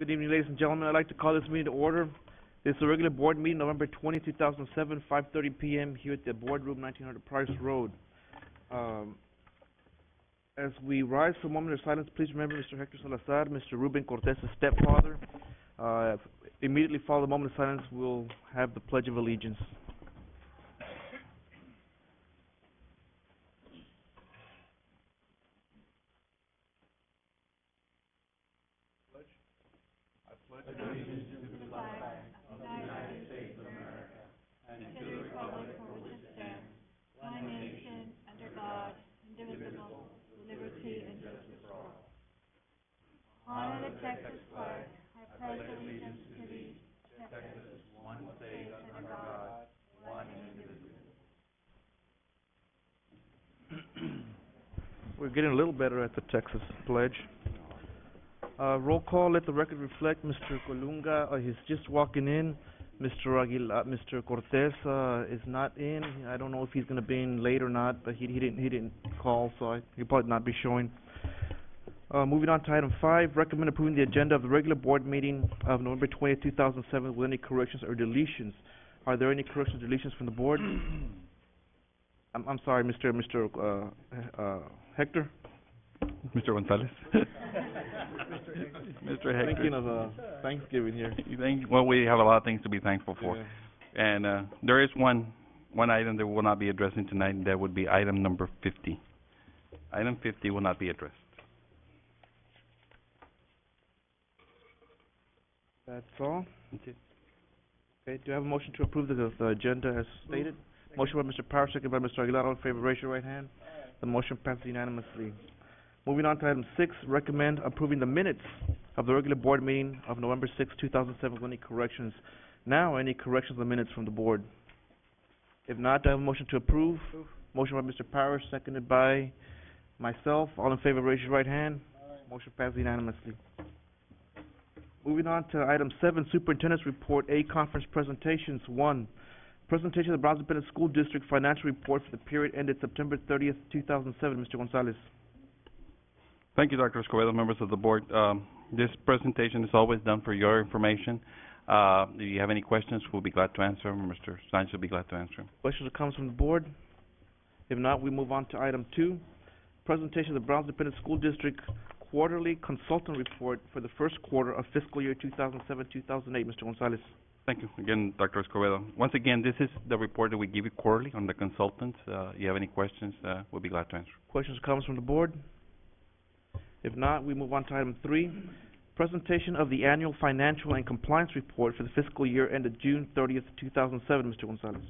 Good evening, ladies and gentlemen. I'd like to call this meeting to order. This is a regular board meeting, November 20, 2007, 5:30 p.m. here at the boardroom, 1900 Price Road. As we rise for a moment of silence, please remember Mr. Hector Salazar, Mr. Ruben Cortez's stepfather. Immediately following the moment of silence, we'll have the Pledge of Allegiance. We're getting a little better at the Texas Pledge. Roll call, let the record reflect Mr. Colunga is just walking in. Mr. Cortez is not in. I don't know if he's going to be in late or not, but he didn't call, so he'll probably not be showing. Moving on to item 5, recommend approving the agenda of the regular board meeting of November 20, 2007 with any corrections or deletions. Are there any corrections or deletions from the board? I'm sorry, Mr. Hector? Mr. Gonzalez? Mr. Hector. Thinking of Thanksgiving here. Well, we have a lot of things to be thankful for. Yeah. And there is one item that we will not be addressing tonight, and that would be item number 50. Item 50 will not be addressed. That's all? Okay. Okay, do I have a motion to approve the agenda as stated? Motion by Mr. Power, second by Mr. Aguilar. All in favor, raise your right hand. The motion passes unanimously. Moving on to item 6, recommend approving the minutes of the regular board meeting of November 6, 2007 with any corrections. Now, any corrections on the minutes from the board? If not, do I have a motion to approve? Motion by Mr. Power, seconded by myself. All in favor, raise your right hand. Motion passes unanimously. Moving on to item 7, Superintendent's Report, A, Conference Presentations. 1, presentation of the Brownsville Independent School District Financial Report for the period ended September 30th, 2007. Mr. Gonzalez. Thank you, Dr. Escobedo, members of the board. This presentation is always done for your information. If you have any questions, we'll be glad to answer them. Mr. Sanchez will be glad to answer them. Questions or comments from the board? If not, we move on to item 2, presentation of the Brownsville Independent School District Quarterly Consultant Report for the first quarter of fiscal year 2007-2008. Mr. Gonzalez. Thank you again, Dr. Escobedo. Once again, this is the report that we give you quarterly on the consultants. If you have any questions, we'll be glad to answer. Questions or comments from the board? If not, we move on to item 3, presentation of the annual financial and compliance report for the fiscal year ended June 30th, 2007. Mr. Gonzalez.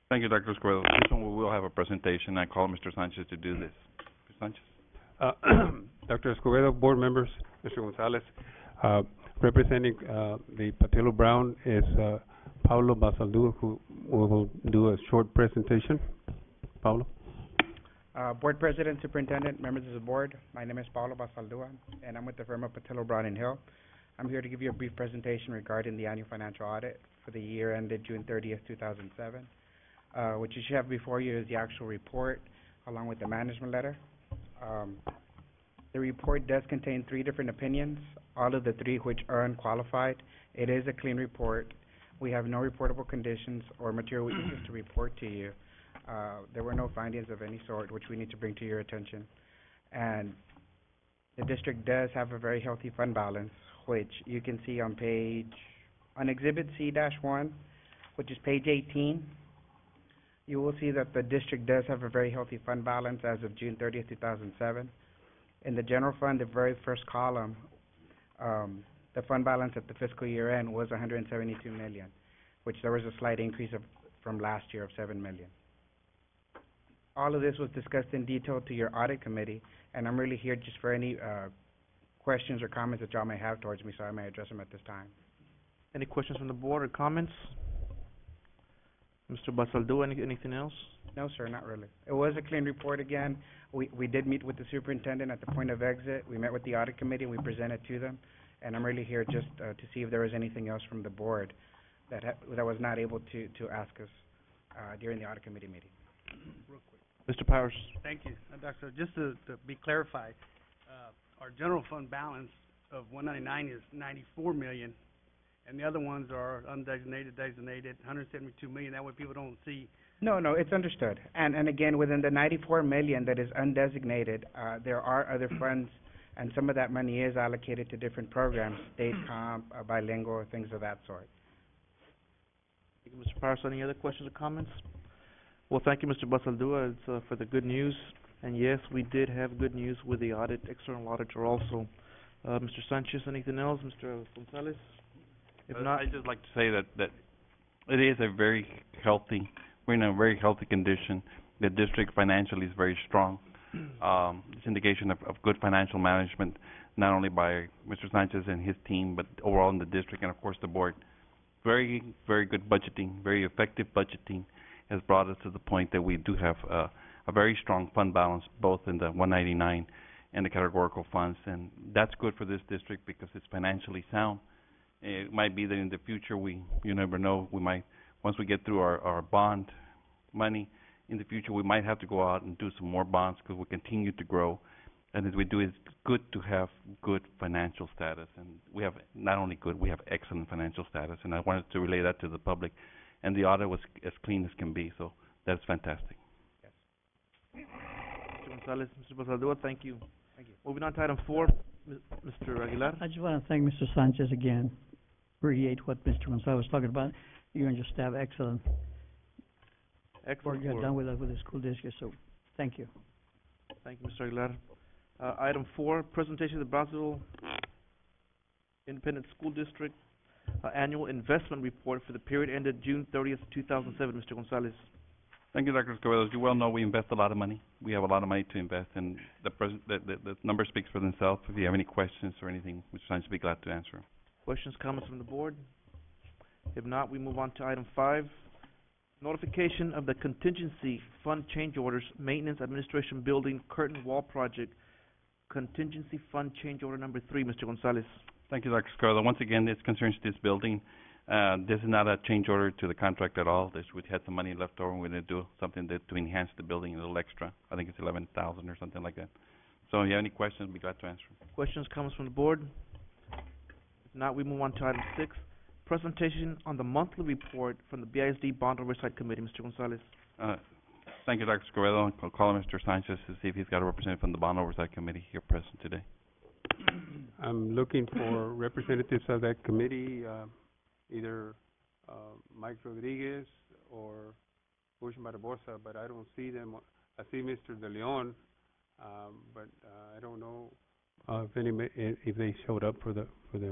Thank you, Dr. Escobedo. This one we will have a presentation. I call Mr. Sanchez to do this. Mr. Sanchez. Dr. Escobedo, board members, Mr. Gonzalez, representing the Patelo Brown is Paulo Basaldua, who will do a short presentation. Paulo. Board President, Superintendent, members of the board, my name is Paulo Basaldua, and I'm with the firm of Patelo Brown & Hill. I'm here to give you a brief presentation regarding the annual financial audit for the year ended June 30th, 2007. What you should have before you is the actual report, along with the management letter. The report does contain 3 different opinions, all of the 3 which are unqualified. It is a clean report. We have no reportable conditions or material weaknesses to report to you. There were no findings of any sort which we need to bring to your attention. And the district does have a very healthy fund balance, which you can see on Exhibit C-1, which is page 18. You will see that the district does have a very healthy fund balance as of June 30th, 2007. In the general fund, the very first column, the fund balance at the fiscal year end was $172 million, which there was a slight increase from last year of $7 million. All of this was discussed in detail to your audit committee, and I'm really here just for any questions or comments that y'all may have towards me, so I may address them at this time. Any questions from the board or comments? Mr. Basaldua, anything else? No, sir, not really. It was a clean report again. We did meet with the superintendent at the point of exit. We met with the audit committee, and we presented to them. And I'm really here just to see if there was anything else from the board that was not able to ask us during the audit committee meeting. Real quick. Mr. Powers. Thank you. Doctor, just to be clarified, our general fund balance of 199 is 94 million, and the other ones are undesignated, designated, 172 million. That way people don't see. No, it's understood. And again, within the 94 million that is undesignated, there are other funds, and some of that money is allocated to different programs, state comp, bilingual, things of that sort. Thank you, Mr. Powers. Any other questions or comments? Well, thank you, Mr. Basaldua, for the good news. And yes, we did have good news with the audit, external auditor also. Mr. Sanchez, anything else? Mr. Gonzalez? If not, I'd just like to say that it is a very healthy, we're in a very healthy condition. The district financially is very strong. It's indication of good financial management, not only by Mr. Sanchez and his team, but overall in the district and, of course, the board. Very, very good budgeting, very effective budgeting has brought us to the point that we do have a very strong fund balance, both in the 199 and the categorical funds, and that's good for this district because it's financially sound. It might be that in the future you never know, we might, once we get through our bond money, in the future we might have to go out and do some more bonds because we continue to grow. And as we do, it's good to have good financial status, and we have not only good, we have excellent financial status, and I wanted to relay that to the public. And the audit was as clean as can be, so that's fantastic. Mr. Gonzalez, Mr. Basaldua, thank you. Thank you. Moving on to item 4, Mr. Aguilar. I just want to thank Mr. Sanchez again. Reiterate what Mr. Gonzalez was talking about. You and your staff, excellent work you have done with the school district, so thank you. Thank you, Mr. Aguilar. Item 4, presentation of the Brownsville Independent School District annual investment report for the period ended June 30th, 2007. Mr. Gonzalez. Thank you, Dr. Escobedo. As you well know, we invest a lot of money. We have a lot of money to invest, and the number speaks for themselves. If you have any questions or anything, Mr. Sanchez will be glad to answer. Questions, comments from the board? If not, we move on to item 5, notification of the contingency fund change orders, maintenance administration building curtain wall project, contingency fund change order number 3. Mr. Gonzalez. Thank you, Dr. Escobedo. Once again, this concerns this building. This is not a change order to the contract at all. We had some money left over, and we're going to do something to enhance the building a little extra. I think it's 11,000 or something like that. So if you have any questions, I'll be glad to answer. Questions, comments from the board? If not, we move on to item 6, presentation on the monthly report from the BISD Bond Oversight Committee. Mr. Gonzalez. Thank you, Dr. Escobedo. I'll call Mr. Sanchez to see if he's got a representative from the Bond Oversight Committee here present today. I'm looking for representatives of that committee, either Mike Rodriguez or Bush Barbosa, but I don't see them. I see Mr. De Leon, but I don't know if they showed up for the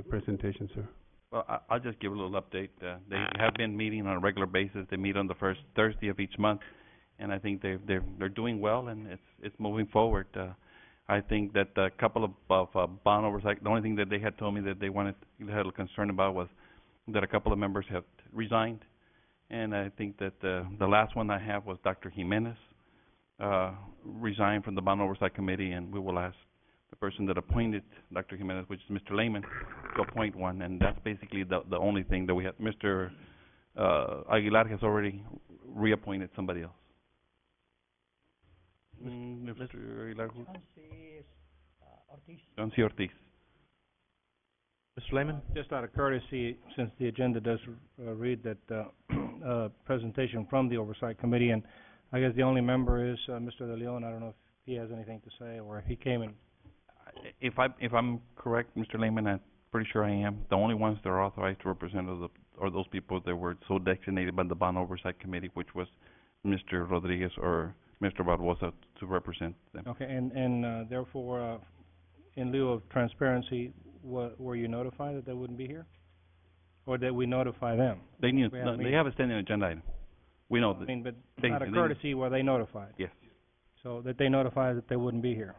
presentation, sir. Well, I'll just give a little update. They have been meeting on a regular basis. They meet on the first Thursday of each month, and I think they're doing well, and it's moving forward. I think that a couple of bond oversight, the only thing that they had told me that they had a concern about was that a couple of members have resigned, and I think that the last one I have was Dr. Jimenez resigned from the Bond Oversight Committee, and we will ask the person that appointed Dr. Jimenez, which is Mr. Lehman, to appoint one, and that's basically the only thing that we have. Mr. Aguilar has already reappointed somebody else. Mr. Aguilar, John C. Ortiz. Mr. Lehman? Just out of courtesy, since the agenda does read that presentation from the Oversight Committee, and I guess the only member is Mr. De Leon. I don't know if he has anything to say or if he came in. If I'm correct, Mr. Lehman, I'm pretty sure I am. The only ones that are authorized to represent are those people that were so designated by the Bond Oversight Committee, which was Mr. Rodriguez or Mr. Barbosa to represent them. Okay, and therefore, in lieu of transparency, were you notified that they wouldn't be here, or did we notify them? They knew. They have a standing agenda item. We know that. I mean, but out of courtesy, were they notified? Yes. So that they notified that they wouldn't be here.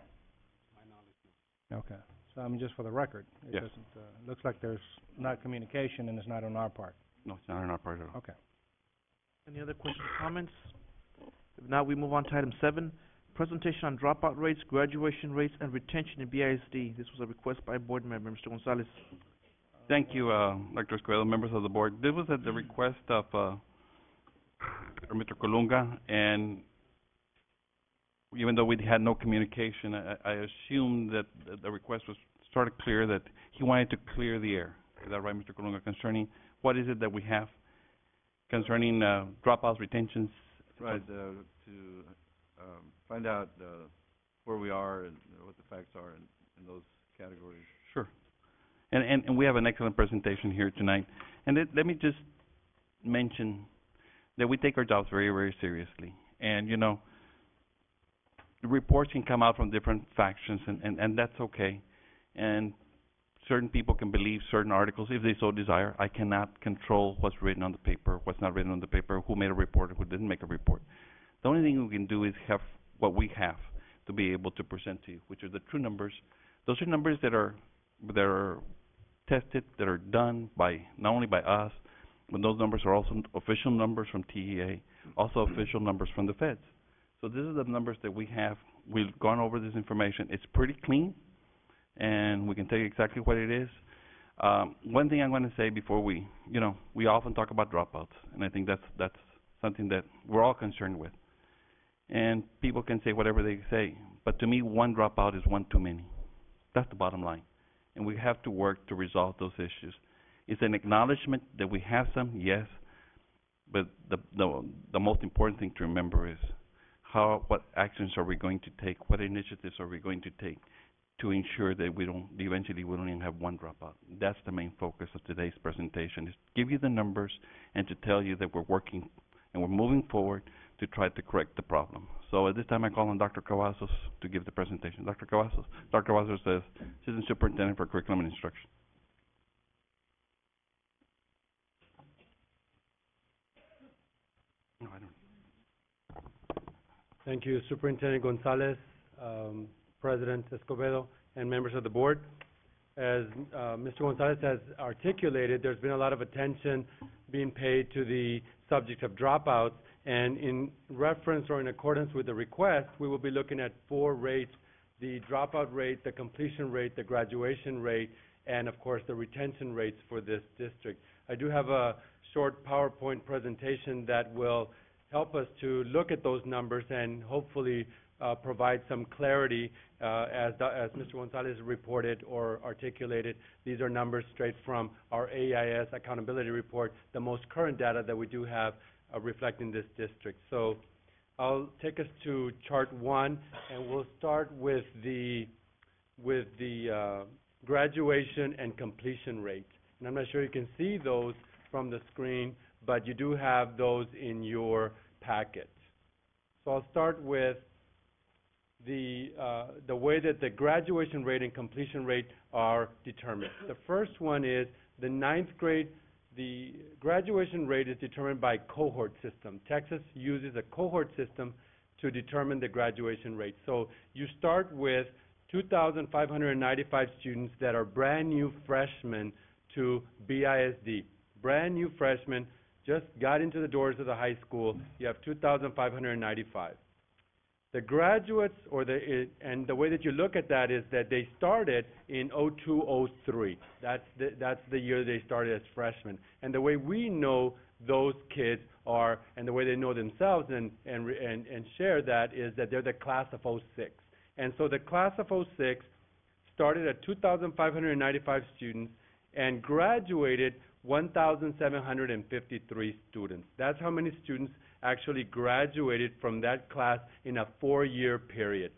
My knowledge. Okay. So I mean, just for the record, it yes. doesn't. Looks like there's not communication, and it's not on our part. No, it's not on our part at all. Okay. Any other questions or comments? If not, we move on to item 7, presentation on dropout rates, graduation rates, and retention in BISD. This was a request by a board member, Mr. Gonzalez. Thank you, Dr. Escobedo, members of the board. This was at the request of Mr. Colunga, and even though we had no communication, I assumed that the request was sort of clear that he wanted to clear the air. Is that right, Mr. Colunga, concerning what is it that we have concerning dropouts, retentions? Right, to find out where we are and what the facts are in those categories. Sure. And we have an excellent presentation here tonight. And let me just mention that we take our jobs very, very seriously. And, you know, the reports can come out from different factions, and that's okay. And certain people can believe certain articles if they so desire. I cannot control what's written on the paper, what's not written on the paper, who made a report, who didn't make a report. The only thing we can do is have what we have to be able to present to you, which are the true numbers. Those are numbers that are tested, that are done by not only by us, but those numbers are also official numbers from TEA, also official numbers from the feds. So these are the numbers that we have. We've gone over this information. It's pretty clean, and we can tell you exactly what it is. One thing I'm going to say before we often talk about dropouts, and I think that's something that we're all concerned with. And people can say whatever they say, but to me, one dropout is one too many. That's the bottom line. And we have to work to resolve those issues. It's an acknowledgement that we have some, yes, but the most important thing to remember is what actions are we going to take, what initiatives are we going to take to ensure that eventually we don't even have one dropout. That's the main focus of today's presentation, is to give you the numbers and to tell you that we're working and we're moving forward to try to correct the problem. So at this time I call on Dr. Cavazos to give the presentation. Dr. Cavazos. Dr. Cavazos is Assistant Superintendent for Curriculum and Instruction. No, I don't. Thank you, Superintendent Gonzalez, President Escobedo, and members of the board. As Mr. Gonzalez has articulated, there's been a lot of attention being paid to the subject of dropouts, and in reference or in accordance with the request, we will be looking at 4 rates: the dropout rate, the completion rate, the graduation rate, and of course the retention rates for this district. I do have a short PowerPoint presentation that will help us to look at those numbers and hopefully provide some clarity. As Mr. Gonzalez reported or articulated, these are numbers straight from our AIS accountability report, the most current data that we do have reflecting this district. So I'll take us to chart 1, and we'll start with the graduation and completion rate. And I'm not sure you can see those from the screen, but you do have those in your packet. So I'll start with the way that the graduation rate and completion rate are determined. The first one is the 9th grade. The graduation rate is determined by cohort system. Texas uses a cohort system to determine the graduation rate. So you start with 2,595 students that are brand new freshmen to BISD. Brand new freshmen, just got into the doors of the high school. You have 2,595. The graduates, and the way that you look at that is that they started in 02-03. That's the year they started as freshmen. And the way we know those kids are, and the way they know themselves and share that, is that they're the class of 06. And so the class of 06 started at 2,595 students and graduated 1,753 students. That's how many students actually graduated from that class in a 4-year period.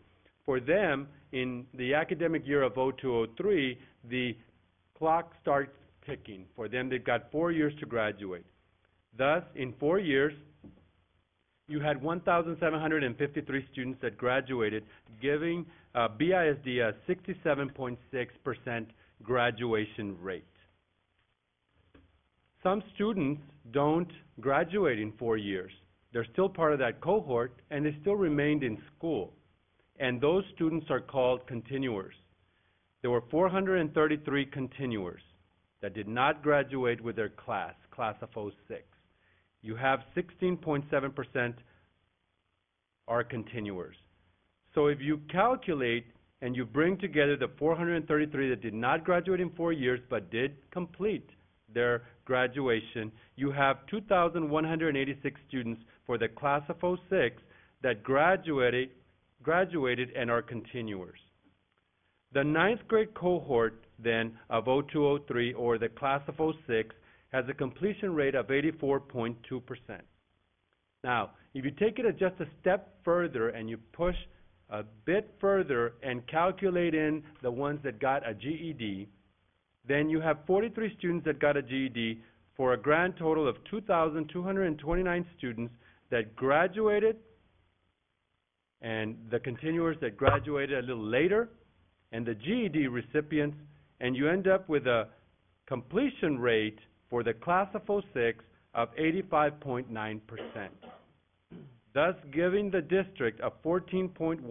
For them, in the academic year of 02-03, the clock starts ticking. For them, they've got 4 years to graduate. Thus, in 4 years, you had 1,753 students that graduated, giving BISD a 67.6% graduation rate. Some students don't graduate in 4 years. They're still part of that cohort, and they still remained in school. And those students are called continuers. There were 433 continuers that did not graduate with their class of 06. You have 16.7% are continuers. So if you calculate and you bring together the 433 that did not graduate in 4 years but did complete their graduation, you have 2,186 students for the class of 06 that graduated and are continuers. The ninth grade cohort, then, of 0203, or the class of '06, has a completion rate of 84.2%. Now, if you take it just a step further and you push a bit further and calculate in the ones that got a GED, then you have 43 students that got a GED for a grand total of 2,229 students that graduated, and the continuers that graduated a little later, and the GED recipients, and you end up with a completion rate for the class of '06 of 85.9%, thus giving the district a 14.1%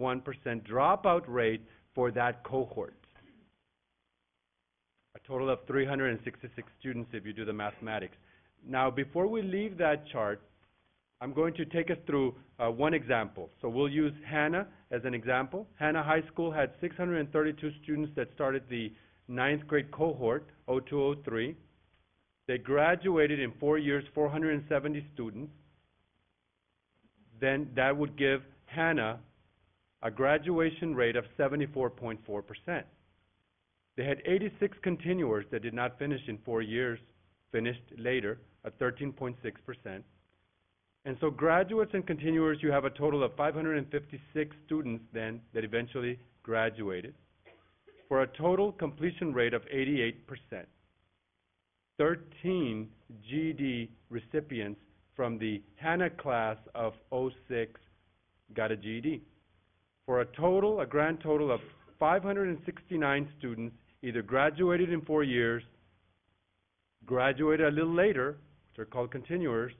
dropout rate for that cohort. A total of 366 students if you do the mathematics. Now, before we leave that chart, I'm going to take us through one example. So we'll use Hanna as an example. Hanna High School had 632 students that started the ninth grade cohort, 0203. They graduated in 4 years, 470 students. Then that would give Hanna a graduation rate of 74.4%. They had 86 continuers that did not finish in 4 years, finished later, at 13.6%. And so graduates and continuers, you have a total of 556 students then that eventually graduated, for a total completion rate of 88%. 13 GED recipients from the Hanna class of '06 got a GED, for a grand total of 569 students either graduated in 4 years, graduated a little later, which are called continuers,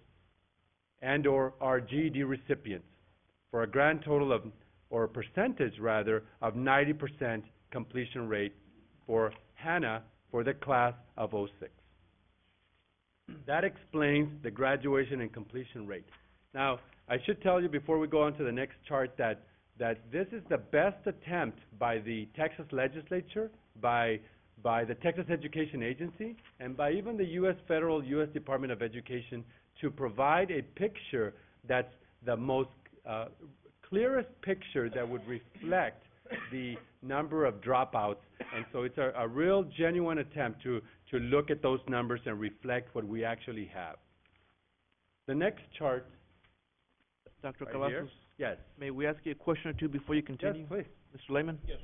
and or are GED recipients, for a grand total of, or a percentage rather, of 90% completion rate for Hanna for the class of '06. That explains the graduation and completion rate. Now, I should tell you before we go on to the next chart that this is the best attempt by the Texas legislature, by the Texas Education Agency, and by even the U.S. Department of Education to provide a picture that's the most clearest picture that would reflect the number of dropouts. And so it's a real genuine attempt to look at those numbers and reflect what we actually have. The next chart, Dr. right Cavazos, here. Yes. may we ask you a question or two before you continue? Yes, please. Mr. Lehman? Yes.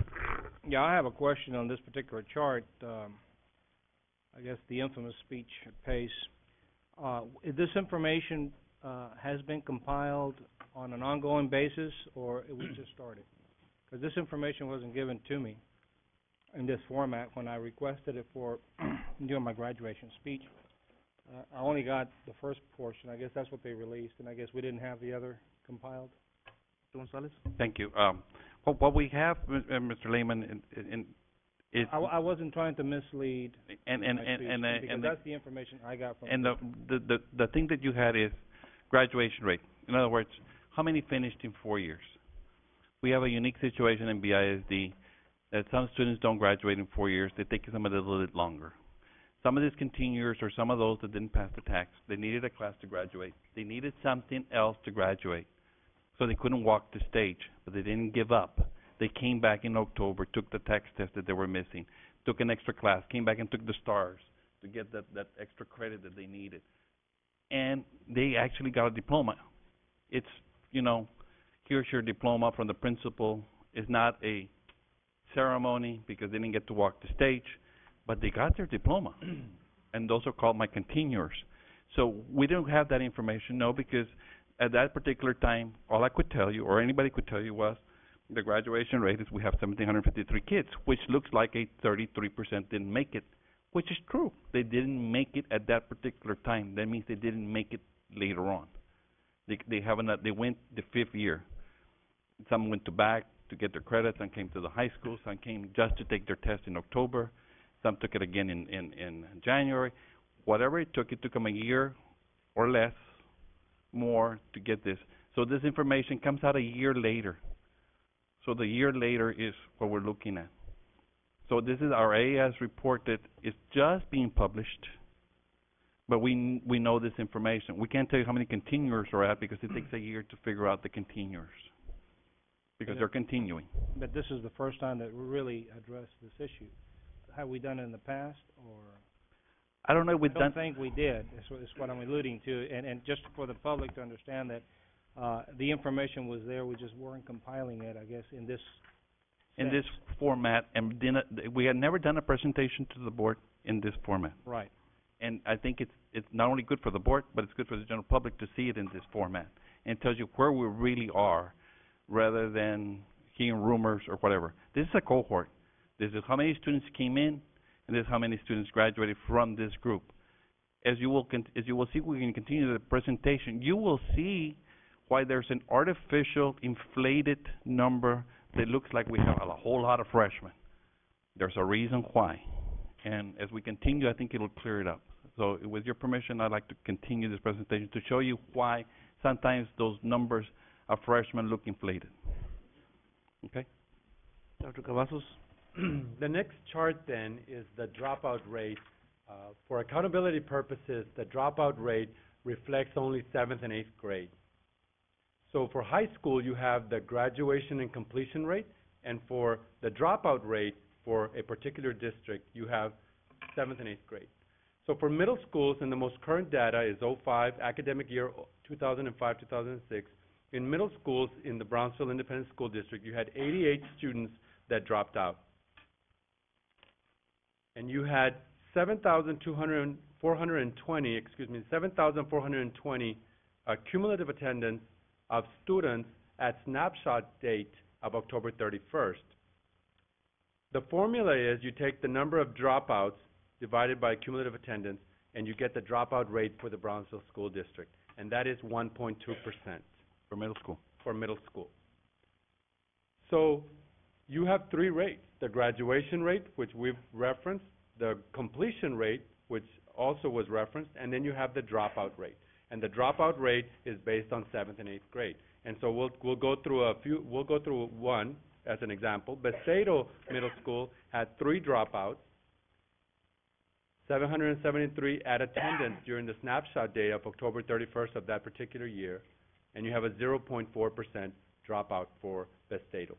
Yeah, I have a question on this particular chart. I guess the infamous speech at Pace. This information has been compiled on an ongoing basis, or it was just started? Because this information wasn't given to me in this format when I requested it for during my graduation speech. I only got the first portion. I guess that's what they released, and I guess we didn't have the other compiled. Mr. Gonzalez? Thank you. What we have, Mr. Lehman, is I wasn't trying to mislead and because that's the information I got from. And the thing that you had is graduation rate. In other words, how many finished in 4 years? We have a unique situation in BISD that some students don't graduate in 4 years. They take them a little bit longer. Some of these continuers or some of those that didn't pass the tax, they needed a class to graduate. They needed something else to graduate. So they couldn't walk the stage, but they didn't give up. They came back in October, took the tax test that they were missing, took an extra class, came back and took the stars to get that extra credit that they needed. And they actually got a diploma. It's, here's your diploma from the principal. It's not a ceremony because they didn't get to walk the stage, but they got their diploma. And those are called my continuers. So we don't have that information, no, because at that particular time, all I could tell you, or anybody could tell you, was the graduation rate is we have 1,753 kids, which looks like a 33% didn't make it, which is true. They didn't make it at that particular time. That means they didn't make it later on. They went the 5th year. Some went back to get their credits and came to the high school. Some came just to take their test in October. Some took it again in January. Whatever it took them a year or less, more to get this. So this information comes out a year later. So the year later is what we're looking at. So this is our AAS report that is just being published, but we know this information. We can't tell you how many continuers are at because it takes a year to figure out the continuers. because they're continuing. But this is the first time that we really addressed this issue. Have we done it in the past, or? I don't know if I we've don't done, think we did, is what I'm alluding to, and just for the public to understand that, the information was there, we just weren't compiling it, I guess, in this in this sense. format, and we had never done a presentation to the board in this format. Right. And I think it's not only good for the board, but it's good for the general public to see it in this format. And it tells you where we really are, rather than hearing rumors or whatever. This is a cohort. This is how many students came in, and this is how many students graduated from this group. As you will see, we can continue the presentation. You will see why there's an artificial, inflated number that looks like we have a whole lot of freshmen. There's a reason why. And as we continue, I think it'll clear it up. So with your permission, I'd like to continue this presentation to show you why sometimes those numbers of freshmen look inflated. Okay? Dr. Cavazos? The next chart then is the dropout rate. For accountability purposes, the dropout rate reflects only 7th and 8th grade. So for high school, you have the graduation and completion rate, and for the dropout rate for a particular district, you have 7th and 8th grade. So for middle schools, and the most current data is 05, academic year 2005-2006, in middle schools in the Brownsville Independent School District, you had 88 students that dropped out. And you had 7,420 cumulative attendance of students at snapshot date of October 31st. The formula is you take the number of dropouts divided by cumulative attendance, and you get the dropout rate for the Brownsville School District, and that is 1.2%. For middle school. For middle school. So you have three rates: the graduation rate, which we've referenced, the completion rate, which also was referenced, and then you have the dropout rate. And the dropout rate is based on 7th and 8th grade. And so we'll go through one as an example. BISD Middle School had 3 dropouts, 773 at attendance during the snapshot day of October 31st of that particular year, and you have a 0.4% dropout for BISD.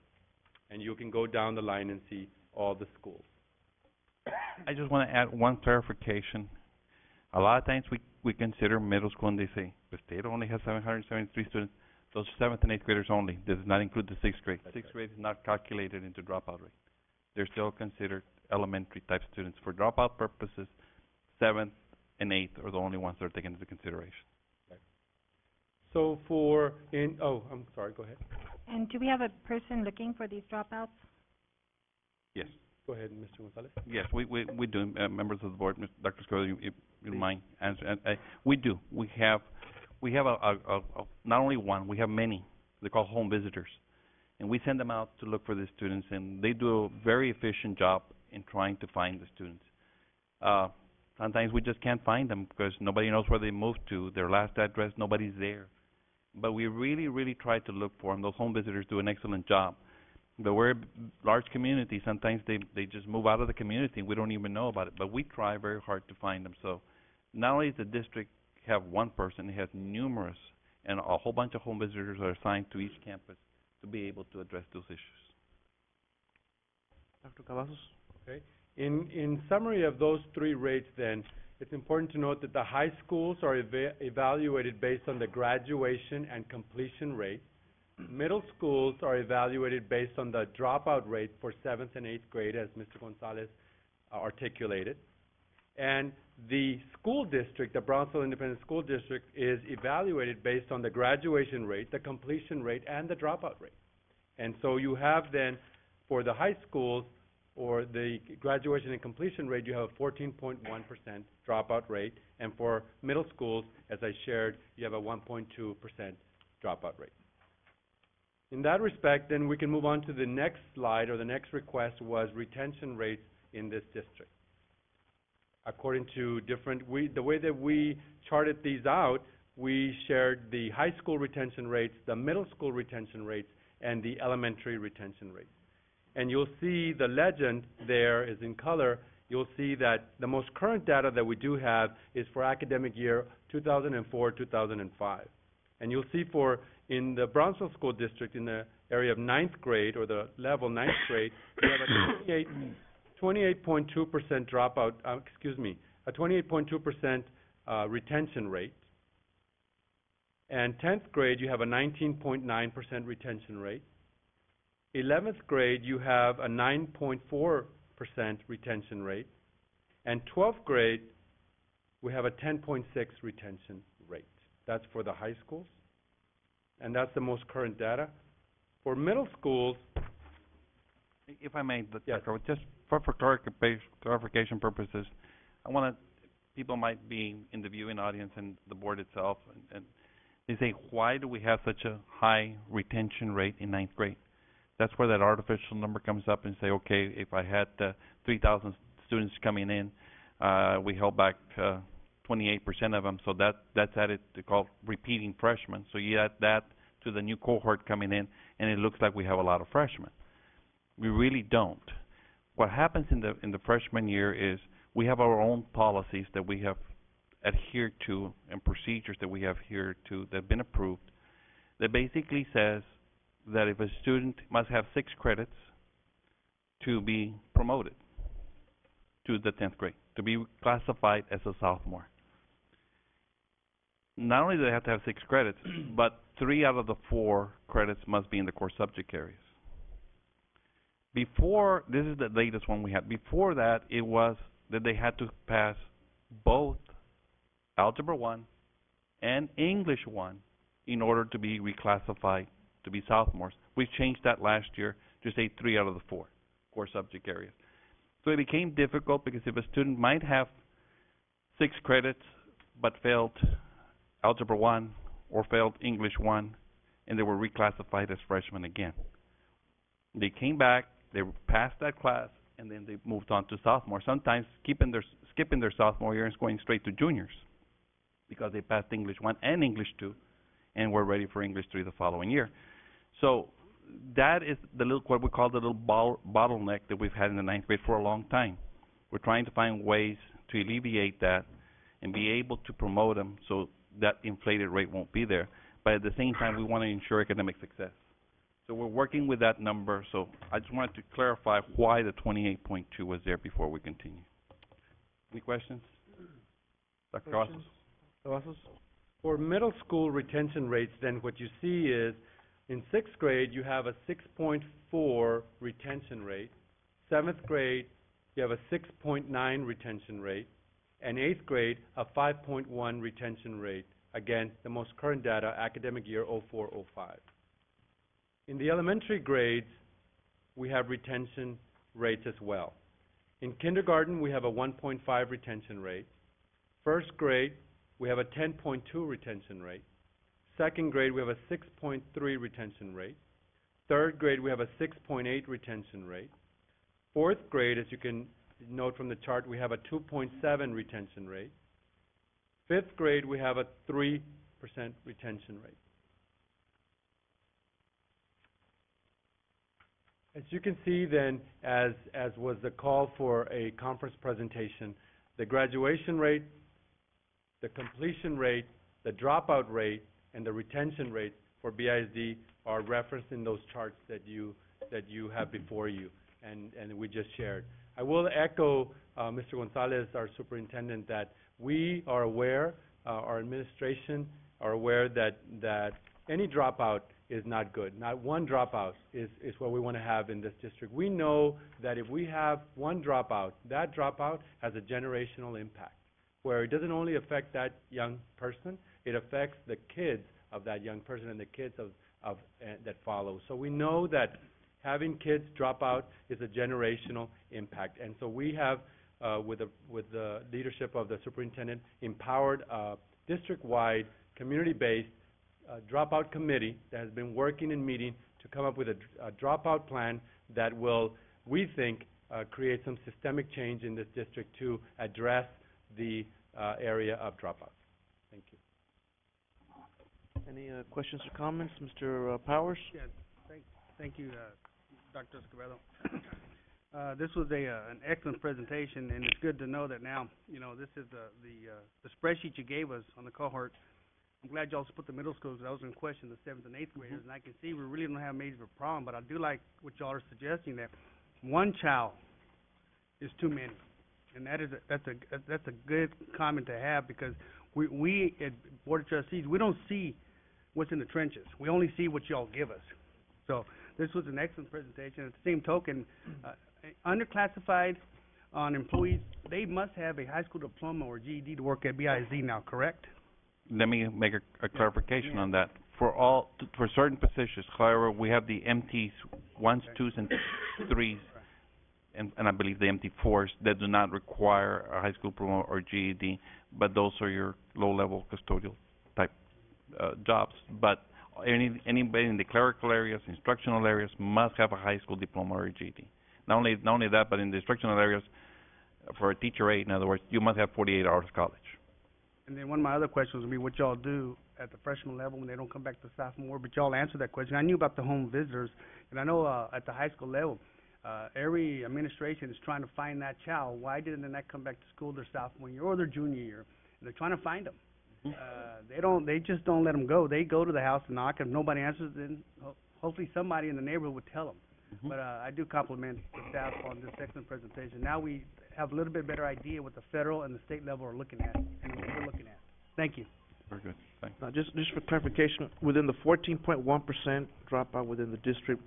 And you can go down the line and see all the schools. I just want to add one clarification. A lot of times we consider middle school and they say, the state only has 773 students. Those 7th and 8th graders only. This does not include the 6th grade. 6th grade is not calculated into dropout rate. They're still considered elementary type students. For dropout purposes, 7th and 8th are the only ones that are taken into consideration. Okay. So I'm sorry, go ahead. And do we have a person looking for these dropouts? Yes. Go ahead, Mr. Gonzalez. Yes, we do. Members of the board, Dr. Escobar, you mind answer? We do. We have not only one. We have many. They're called home visitors, and we send them out to look for the students, and they do a very efficient job in trying to find the students. Sometimes we just can't find them because nobody knows where they moved to. Their last address, nobody's there. But we really, really try to look for them. Those home visitors do an excellent job. But we're a large community. Sometimes they just move out of the community and we don't even know about it. But we try very hard to find them. So not only does the district have one person, it has numerous, and a whole bunch of home visitors are assigned to each campus to be able to address those issues. Dr. Cavazos? Okay. In summary of those 3 rates then, it's important to note that the high schools are evaluated based on the graduation and completion rate. Middle schools are evaluated based on the dropout rate for 7th and 8th grade, as Mr. Gonzalez articulated. And the school district, the Brownsville Independent School District, is evaluated based on the graduation rate, the completion rate, and the dropout rate. And so you have then, for the high schools, or the graduation and completion rate, you have a 14.1% dropout rate. And for middle schools, as I shared, you have a 1.2% dropout rate. In that respect, then we can move on to the next slide, or the next request was retention rates in this district. According to the way that we charted these out, we shared the high school retention rates, the middle school retention rates, and the elementary retention rates. And you'll see the legend there is in color. You'll see that the most current data that we do have is for academic year 2004-2005. And you'll see in the Brownsville School District, in the area of ninth grade, or the level ninth grade, we have a 28.2% dropout, a 28.2% retention rate. And 10th grade, you have a 19.9% retention rate. 11th grade, you have a 9.4% retention rate. And 12th grade, we have a 10.6 retention rate. That's for the high schools, and that's the most current data. For middle schools, If I may, yes. Dr., just for clarification purposes, people might be in the viewing audience and the board itself, and they say, why do we have such a high retention rate in ninth grade? That's where that artificial number comes up and say, okay, if I had 3,000 students coming in, we held back 28% of them, so that's added to call repeating freshmen. So you add that to the new cohort coming in, and it looks like we have a lot of freshmen. We really don't. What happens in the freshman year is we have our own policies that we have adhered to and procedures that we have adhered to that have been approved that basically says that if a student must have 6 credits to be promoted to the 10th grade, to be classified as a sophomore. Not only do they have to have 6 credits, but 3 out of the 4 credits must be in the core subject areas. Before, this is the latest one we had. Before that, it was that they had to pass both Algebra 1 and English 1 in order to be reclassified to be sophomores. We changed that last year to say 3 out of the 4 core subject areas. So it became difficult because if a student might have 6 credits but failed Algebra 1 or failed English 1, and they were reclassified as freshmen again. They came back, they passed that class, and then they moved on to sophomore, sometimes skipping their sophomore year and going straight to juniors because they passed English 1 and English 2 and were ready for English 3 the following year. So that is what we call the little bottleneck that we've had in the ninth grade for a long time. We're trying to find ways to alleviate that and be able to promote them so that inflated rate won't be there. But at the same time, we want to ensure academic success. So we're working with that number. So I just wanted to clarify why the 28.2 was there before we continue. Any questions? Dr. Cavazos? For middle school retention rates, then what you see is in 6th grade, you have a 6.4 retention rate. 7th grade, you have a 6.9 retention rate. And 8th grade, a 5.1 retention rate. Again, the most current data, academic year 04-05. In the elementary grades, we have retention rates as well. In kindergarten, we have a 1.5 retention rate. 1st grade, we have a 10.2 retention rate. 2nd grade, we have a 6.3 retention rate. 3rd grade, we have a 6.8 retention rate. 4th grade, as you can note from the chart, we have a 2.7 retention rate. 5th grade, we have a 3% retention rate. As you can see then, as was the call for a conference presentation, the graduation rate, the completion rate, the dropout rate, and the retention rate for BISD are referenced in those charts that you have before you and we just shared. I will echo Mr. Gonzalez, our superintendent, that we are aware, our administration are aware that any dropout is not good. Not one dropout is what we want to have in this district. We know that if we have one dropout, that dropout has a generational impact, where it doesn't only affect that young person, it affects the kids of that young person and the kids that follow. So we know that having kids drop out is a generational impact. And so we have, with the leadership of the superintendent, empowered a district-wide, community-based dropout committee that has been working and meeting to come up with a dropout plan that will, we think, create some systemic change in this district to address the area of dropouts. Thank you. Any questions or comments? Mr. Powers? Yeah, thank you, Dr. Escobedo. This was an excellent presentation, and it's good to know that now, this is the spreadsheet you gave us on the cohort. I'm glad y'all put the middle schools, 'cause I was in question the seventh and eighth graders, and I can see we really don't have major of a problem, but I do like what y'all are suggesting, that one child is too many. And that's a good comment to have, because we at Board of Trustees, we don't see what's in the trenches. We only see what y'all give us. So this was an excellent presentation. At the same token, underclassified on employees, they must have a high school diploma or GED to work at BISD now, correct? Let me make a clarification on that. For certain positions, however, we have the MTs, ones, twos, and threes, and I believe the MT4s that do not require a high school diploma or GED, but those are your low-level custodial type jobs. But anybody in the clerical areas, instructional areas, must have a high school diploma or a GED. Not only that, but in the instructional areas, for a teacher aide, in other words, you must have 48 hours of college. And then one of my other questions would be what y'all do at the freshman level when they don't come back to sophomore, but y'all answered that question. I knew about the home visitors, and I know at the high school level, every administration is trying to find that child. Why didn't they not come back to school their sophomore year or their junior year? And they're trying to find them. They just don't let them go. They go to the house and knock. If nobody answers, then hopefully somebody in the neighborhood would tell them. But I do compliment the staff on this excellent presentation. Now we have a little bit better idea what the federal and the state level are looking at and what we're looking at. Thank you. Very good. Thanks. Just for clarification, within the 14.1% dropout within the district,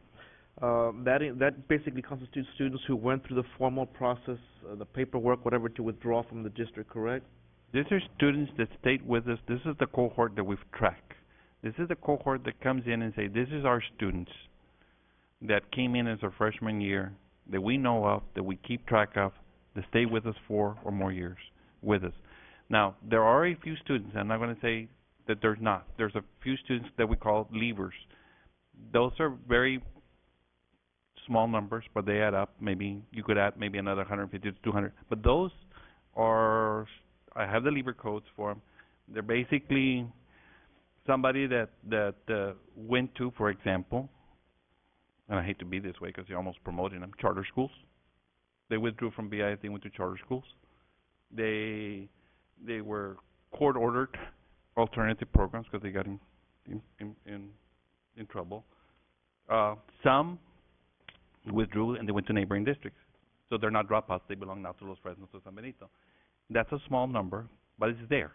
that basically constitutes students who went through the formal process, the paperwork, whatever, to withdraw from the district, correct? These are students that stayed with us. This is the cohort that we've tracked. This is the cohort that comes in and say, this is our students that came in as a freshman year, that we know of, that we keep track of, that stay with us 4 or more years with us. Now, there are a few students, I'm not going to say that there's not. There's a few students that we call leavers. Those are very small numbers, but they add up. Maybe you could add maybe another 150 to 200. But those are, I have the leaver codes for them. They're basically somebody that went to, for example, and I hate to be this way because you're almost promoting them, charter schools. They withdrew from BISD and went to charter schools. They were court-ordered alternative programs because they got in trouble. Some withdrew and they went to neighboring districts. So they're not dropouts. They belong now to Los Fresnos or San Benito. That's a small number, but it's there.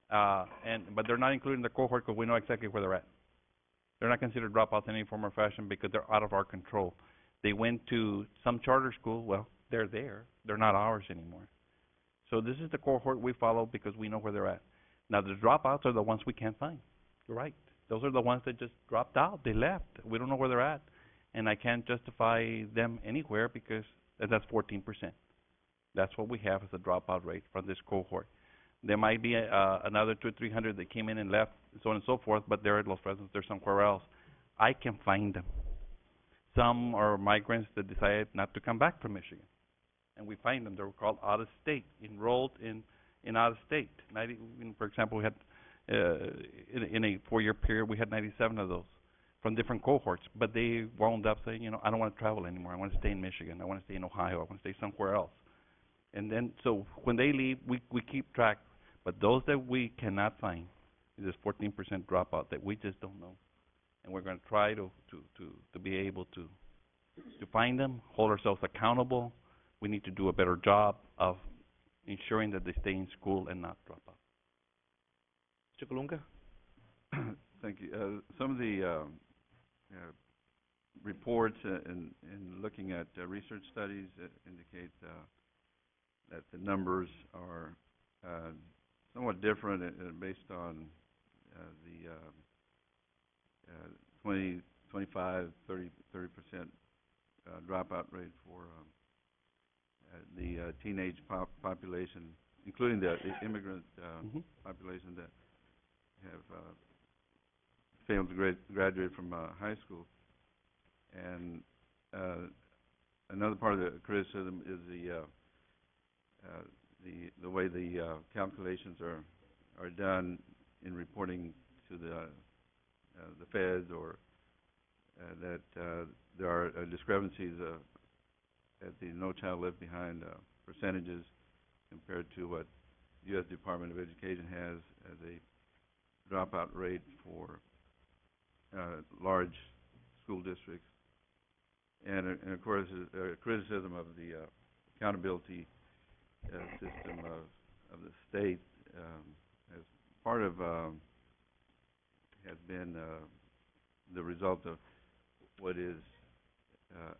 But they're not included in the cohort because we know exactly where they're at. They're not considered dropouts in any form or fashion because they're out of our control. They went to some charter school. Well, they're there. They're not ours anymore. So this is the cohort we follow because we know where they're at. Now, the dropouts are the ones we can't find. You're right. Those are the ones that just dropped out. They left. We don't know where they're at. And I can't justify them anywhere because that's 14%. That's what we have as a dropout rate from this cohort. There might be another 200 or 300 that came in and left, so on and so forth, but they're at Los Fresnos, they're somewhere else. I can find them. Some are migrants that decided not to come back from Michigan, and we find them. They're called out-of-state, enrolled in out-of-state. For example, we had in a 4-year period, we had 97 of those from different cohorts, but they wound up saying, I don't want to travel anymore. I want to stay in Michigan. I want to stay in Ohio. I want to stay somewhere else. And then, so when they leave, we keep track. But those that we cannot find, there's 14% dropout that we just don't know. And we're going to try to be able to find them, hold ourselves accountable. We need to do a better job of ensuring that they stay in school and not drop out. Mr. Colunga? Thank you. Some of the reports in looking at research studies indicate that the numbers are somewhat different based on the 20, 25, 30% dropout rate for the teenage population, including the immigrant population that have failed to graduate from high school. And another part of the criticism is the way the calculations are done in reporting to the feds, or that there are discrepancies at the No Child Left Behind percentages compared to what U.S. Department of Education has as a dropout rate for large school districts, and of course, criticism of the accountability system of the state as part of has been the result of what is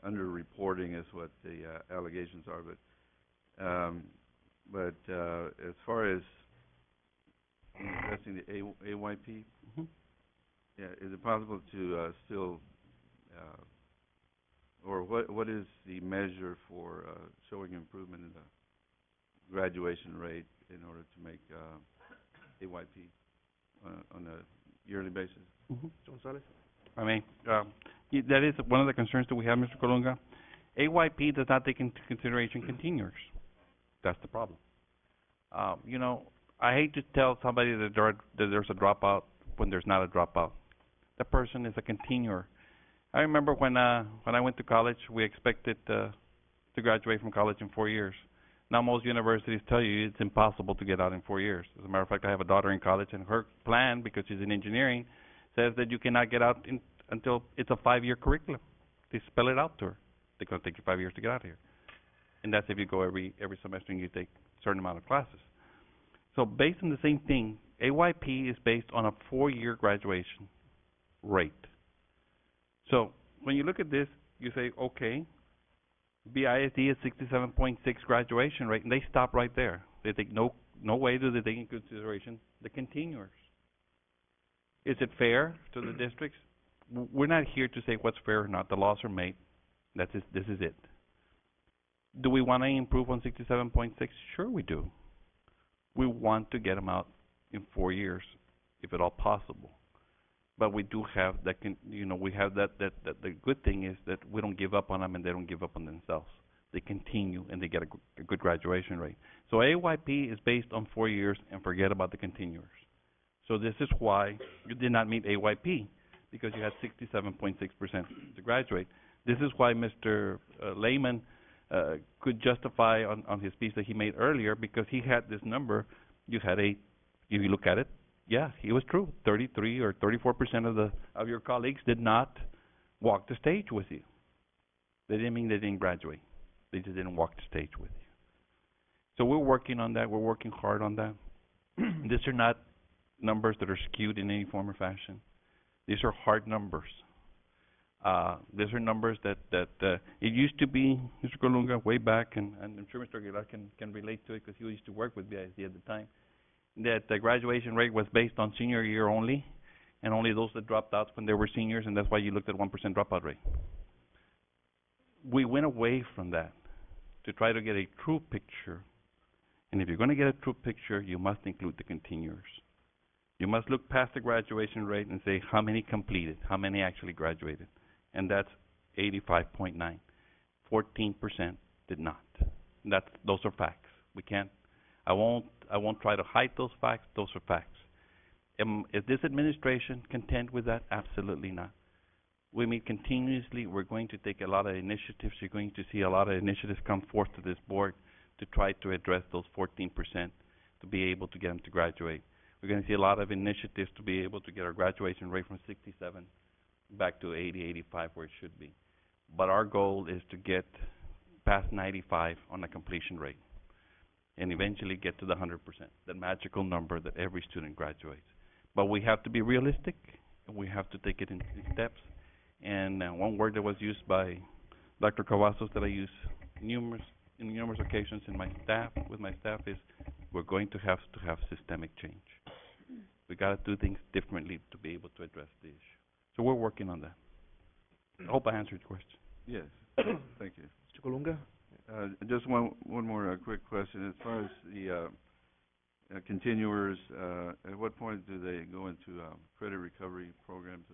underreporting is what the allegations are, but as far as addressing the AYP, yeah, is it possible to still or what is the measure for showing improvement in the graduation rate in order to make AYP on a yearly basis? Gonzalez? I mean, that is one of the concerns that we have, Mr. Colunga. AYP does not take into consideration continuers. That's the problem. You know, I hate to tell somebody that there's a dropout when there's not a dropout. The person is a continuer. I remember when I went to college, we expected to graduate from college in 4 years. Now most universities tell you it's impossible to get out in 4 years. As a matter of fact, I have a daughter in college, and her plan, because she's in engineering, says that you cannot get out until it's a 5-year curriculum. They spell it out to her. It's going to take you 5 years to get out of here. And that's if you go every semester and you take a certain amount of classes. So based on the same thing, AYP is based on a 4-year graduation rate. So when you look at this, you say, okay, BISD is 67.6 graduation rate, and they stop right there. They think no way do they take into consideration the continuers. Is it fair to the districts? We're not here to say what's fair or not. The laws are made. This is it. Do we want to improve on 67.6? Sure we do. We want to get them out in 4 years, if at all possible. But we do have that. We have that. The good thing is that we don't give up on them, and they don't give up on themselves. They continue, and they get a good graduation rate. So AYP is based on 4 years, and forget about the continuers. So this is why you did not meet AYP, because you had 67.6% to graduate. This is why Mr. Lehman could justify on his piece that he made earlier, because he had this number. If you look at it, yeah, it was true. 33 or 34% of your colleagues did not walk the stage with you. They didn't mean they didn't graduate. They just didn't walk the stage with you. So we're working on that. We're working hard on that. These are not numbers that are skewed in any form or fashion. These are hard numbers. These are numbers that it used to be, Mr. Colunga, way back, and I'm sure Mr. Aguilar can relate to it because he used to work with BISD at the time, that the graduation rate was based on senior year only, and only those that dropped out when they were seniors, and that's why you looked at 1% dropout rate. We went away from that to try to get a true picture, and if you're going to get a true picture, you must include the continuers. You must look past the graduation rate and say how many completed, how many actually graduated, and that's 85.9. 14% did not. Those are facts. We can't. I won't try to hide those facts. Those are facts. Is this administration content with that? Absolutely not. We meet continuously. We're going to take a lot of initiatives. You're going to see a lot of initiatives come forth to this board to try to address those 14% to be able to get them to graduate. We're going to see a lot of initiatives to be able to get our graduation rate from 67 back to 80, 85 where it should be. But our goal is to get past 95 on the completion rate and eventually get to the 100%, that magical number that every student graduates. But we have to be realistic, and we have to take it in steps. And one word that was used by Dr. Cavazos that I use in numerous occasions with my staff is we're going to have systemic change. We got to do things differently to be able to address the issue. So we're working on that. I hope I answered your question. Yes, thank you. Mr. Colunga? Just one more quick question. As far as the continuers, at what point do they go into credit recovery programs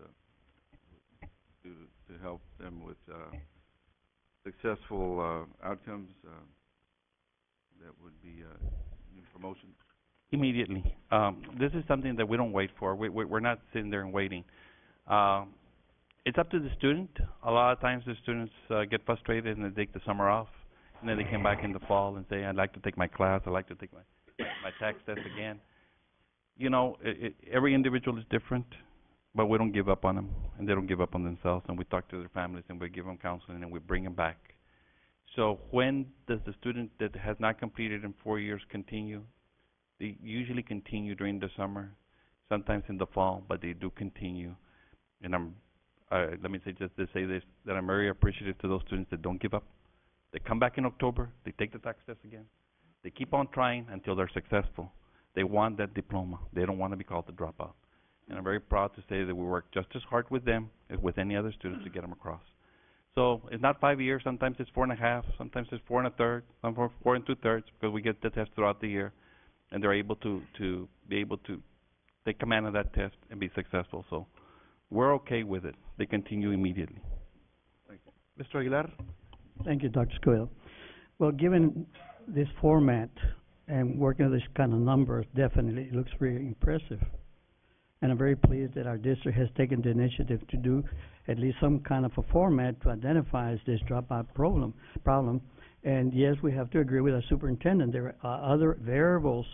to help them with successful outcomes that would be promotion? Immediately. This is something that we don't wait for. We're not sitting there and waiting. It's up to the student. A lot of times the students get frustrated and they take the summer off, and then they come back in the fall and say, I'd like to take my class, I'd like to take my tax test again. You know, every individual is different, but we don't give up on them, and they don't give up on themselves, and we talk to their families, and we give them counseling, and we bring them back. So when does the student that has not completed in 4 years continue? They usually continue during the summer, sometimes in the fall, but they do continue. And let me say just to say this, that I'm very appreciative to those students that don't give up. They come back in October, they take the tax test again. They keep on trying until they're successful. They want that diploma. They don't want to be called a dropout. And I'm very proud to say that we work just as hard with them as with any other students to get them across. So it's not 5 years. Sometimes it's 4.5. Sometimes it's 4 1/3. Sometimes 4 2/3 because we get the test throughout the year, and they're able to be able to take command of that test and be successful. So we're okay with it. They continue immediately. Thank you. Mr. Aguilar? Thank you, Dr. Escobedo. Well, given this format and working with this kind of numbers, definitely it looks really impressive. And I'm very pleased that our district has taken the initiative to do at least some kind of a format to identify this dropout problem. And yes, we have to agree with our superintendent. There are other variables,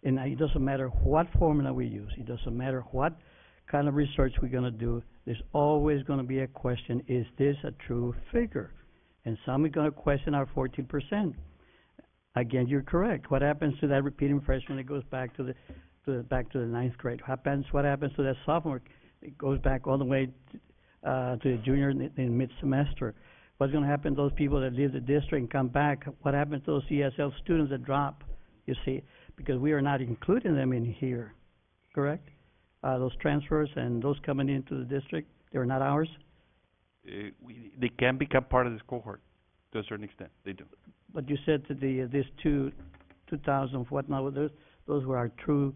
and it doesn't matter what formula we use. It doesn't matter what kind of research we're going to do. There's always going to be a question: is this a true figure? And some are going to question our 14%. Again, you're correct. What happens to that repeating freshman that goes back to the ninth grade? What happens to that sophomore? It goes back all the way to the junior in mid-semester. What's going to happen to those people that leave the district and come back? What happens to those ESL students that drop? You see, because we are not including them in here, correct? Those transfers and those coming into the district, they're not ours? They can become part of this cohort to a certain extent. They do. But you said that this 2,000 whatnot, those were our true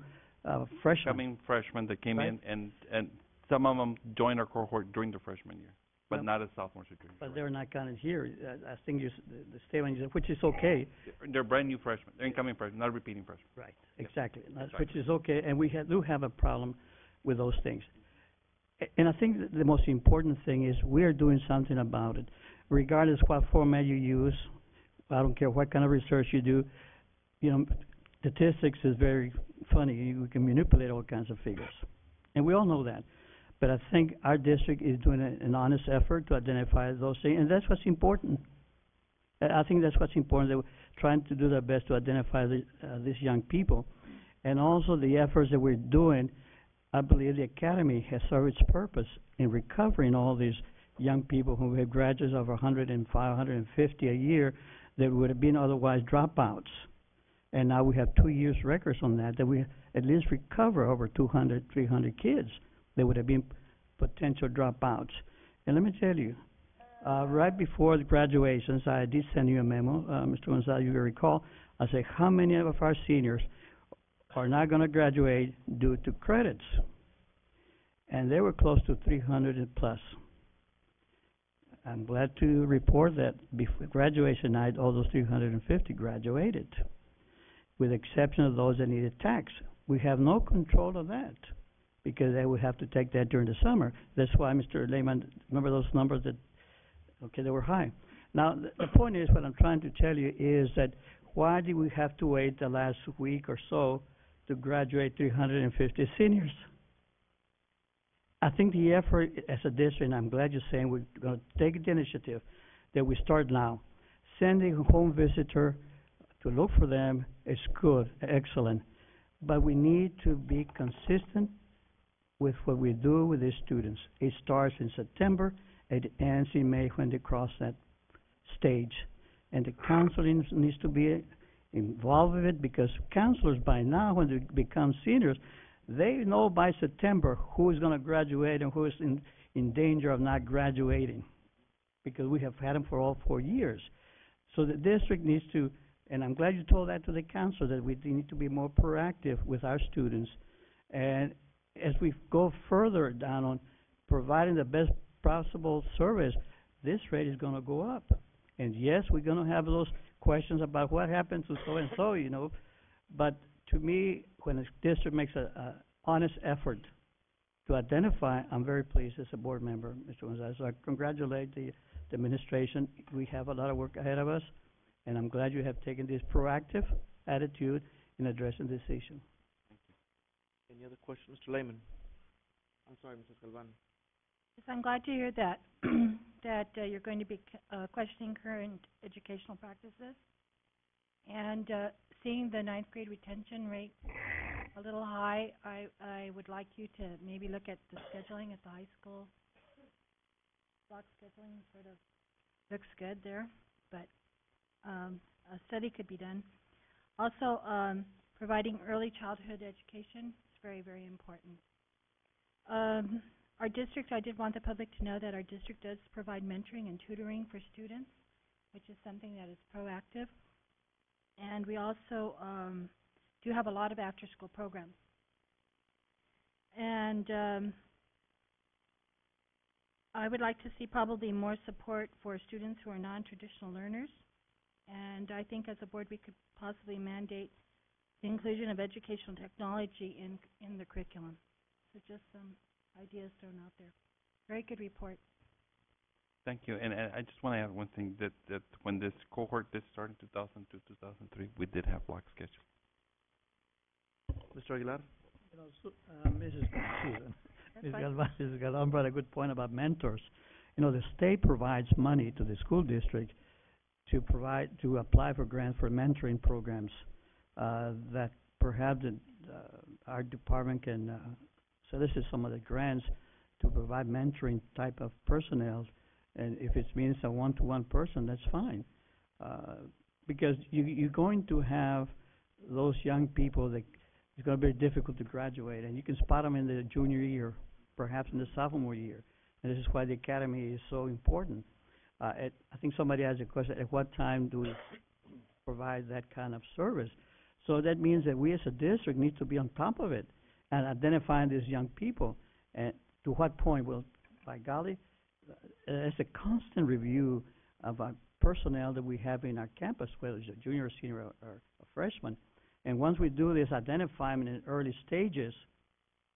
freshmen. Coming freshmen that came Right. in, and some of them joined our cohort during their freshman year, but not as sophomores or juniors. But they're not counted here. I think the statement you said, which is okay. They're brand new freshmen. They're incoming freshmen, not repeating freshmen. Right, exactly. Which is okay, and we do have a problem with those things. And I think that the most important thing is we are doing something about it. Regardless what format you use, I don't care what kind of research you do, you know, statistics is very funny. You can manipulate all kinds of figures. And we all know that. But I think our district is doing an honest effort to identify those things, and that's what's important. I think that's what's important, that we're trying to do their best to identify these young people. And also the efforts that we're doing, I believe the academy has served its purpose in recovering all these young people who have graduates of 105, 150 a year that would have been otherwise dropouts. And now we have 2 years records on that we at least recover over 200, 300 kids that would have been potential dropouts. And let me tell you, right before the graduations, I did send you a memo, Mr. Gonzalez, you will recall. I said, how many of our seniors are not going to graduate due to credits? And they were close to 300 and plus. I'm glad to report that before graduation night, all those 350 graduated, with the exception of those that needed tax. We have no control of that, because they would have to take that during the summer. That's why, Mr. Lehman, remember those numbers that, okay, they were high. Now, the point is, what I'm trying to tell you is that why did we have to wait the last week or so to graduate 350 seniors? I think the effort as a district, and I'm glad you're saying we're going to take the initiative, that we start now. Sending a home visitor to look for them is good, excellent. But we need to be consistent with what we do with these students. It starts in September, it ends in May when they cross that stage. And the counseling needs to be involved with it, because counselors by now, when they become seniors, they know by September who is going to graduate and who is in danger of not graduating, because we have had them for all 4 years. So the district needs to, and I'm glad you told that to the council, that we need to be more proactive with our students. And as we go further down on providing the best possible service, this rate is going to go up. And yes, we're going to have those questions about what happened to so-and-so, you know, but to me, when a district makes a honest effort to identify, I'm very pleased as a board member, Mr. Gonzalez. So I congratulate the administration. We have a lot of work ahead of us, and I'm glad you have taken this proactive attitude in addressing this issue. Any other questions? Mr. Lehman? I'm sorry, Mrs. Galvan. Yes, I'm glad to hear that, that you're going to be questioning current educational practices. And seeing the ninth grade retention rate a little high, I would like you to maybe look at the scheduling at the high school. Block scheduling sort of looks good there, but a study could be done. Also, providing early childhood education is very, very important. Our district, I did want the public to know that our district does provide mentoring and tutoring for students, which is something that is proactive. And we also do have a lot of after-school programs. And I would like to see probably more support for students who are non-traditional learners. And I think as a board we could possibly mandate the inclusion of educational technology in the curriculum. So just some ideas thrown out there. Very good report. Thank you. And I just want to add one thing, that when this cohort did start in 2002, 2003, we did have block schedule. Mr. Aguilar? You know, so, Mrs. Galvan brought a good point about mentors. You know, the state provides money to the school district to apply for grants for mentoring programs that perhaps our department can solicit some of the grants to provide mentoring type of personnel. And if it means a one-to-one person, that's fine. Because you're going to have those young people that it's going to be difficult to graduate, and you can spot them in the junior year, perhaps in the sophomore year. And this is why the academy is so important. I think somebody asked a question, at what time do we provide that kind of service? So that means that we as a district need to be on top of it and identifying these young people. And to what point? Well, by golly, it's a constant review of our personnel that we have in our campus, whether it's a junior, senior, or a freshman. And once we do this, identify them in early stages,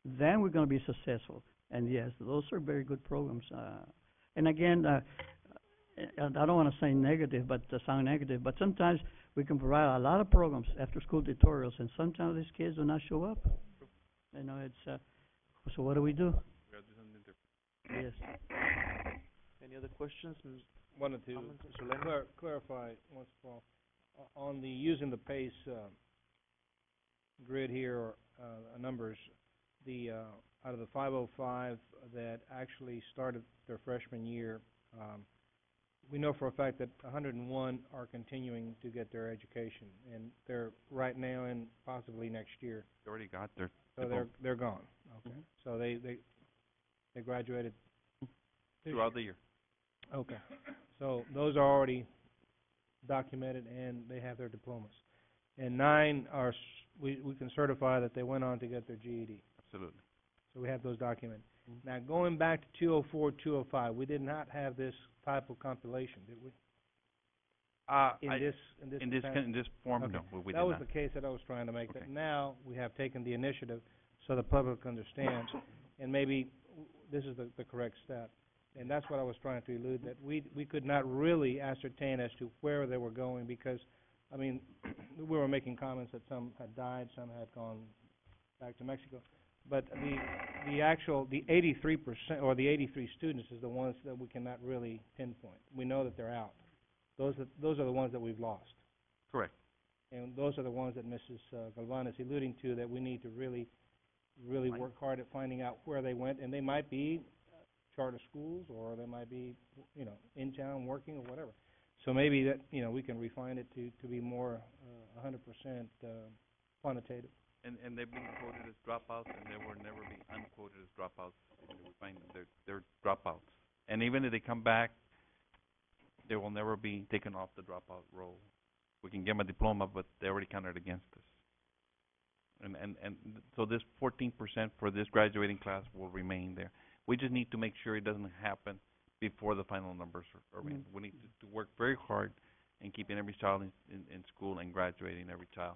then we're going to be successful. And yes, those are very good programs. And again, I don't want to say negative, but sound negative, but sometimes we can provide a lot of programs, after-school tutorials, and sometimes these kids do not show up. You know, it's so what do we do? Yes. Any other questions? Wanted to clarify once for all on the using the PACE grid here, or numbers. The out of the 505 that actually started their freshman year, we know for a fact that 101 are continuing to get their education, and they're right now and possibly next year. They already got their. So they're gone. Okay. So they graduated throughout the year. Okay. So those are already documented and they have their diplomas. And 9 are we can certify that they went on to get their GED. Absolutely. So we have those documented. Now going back to 204, 205, we did not have this type of compilation, did we? In this form, okay. No, we did that was not. the case that I was trying to make. Okay. That now we have taken the initiative so the public understands, and maybe this is the correct step. And that's what I was trying to elude, that we could not really ascertain as to where they were going, because, I mean, we were making comments that some had died, some had gone back to Mexico. But the 83% or the 83 students is the ones that we cannot really pinpoint. We know that they're out. Those are the ones that we've lost. Correct. And those are the ones that Mrs. Galvan is alluding to, that we need to really work hard at finding out where they went. And they might be charter schools, or they might be, in town working or whatever. So maybe that, we can refine it to be more 100% quantitative. And they've been quoted as dropouts, and they will never be unquoted as dropouts. We find that they're dropouts. And even if they come back, they will never be taken off the dropout roll. We can give them a diploma, but they already counted against us. And so this 14% for this graduating class will remain there. We just need to make sure it doesn't happen before the final numbers are in. We need to work very hard in keeping every child in school and graduating every child.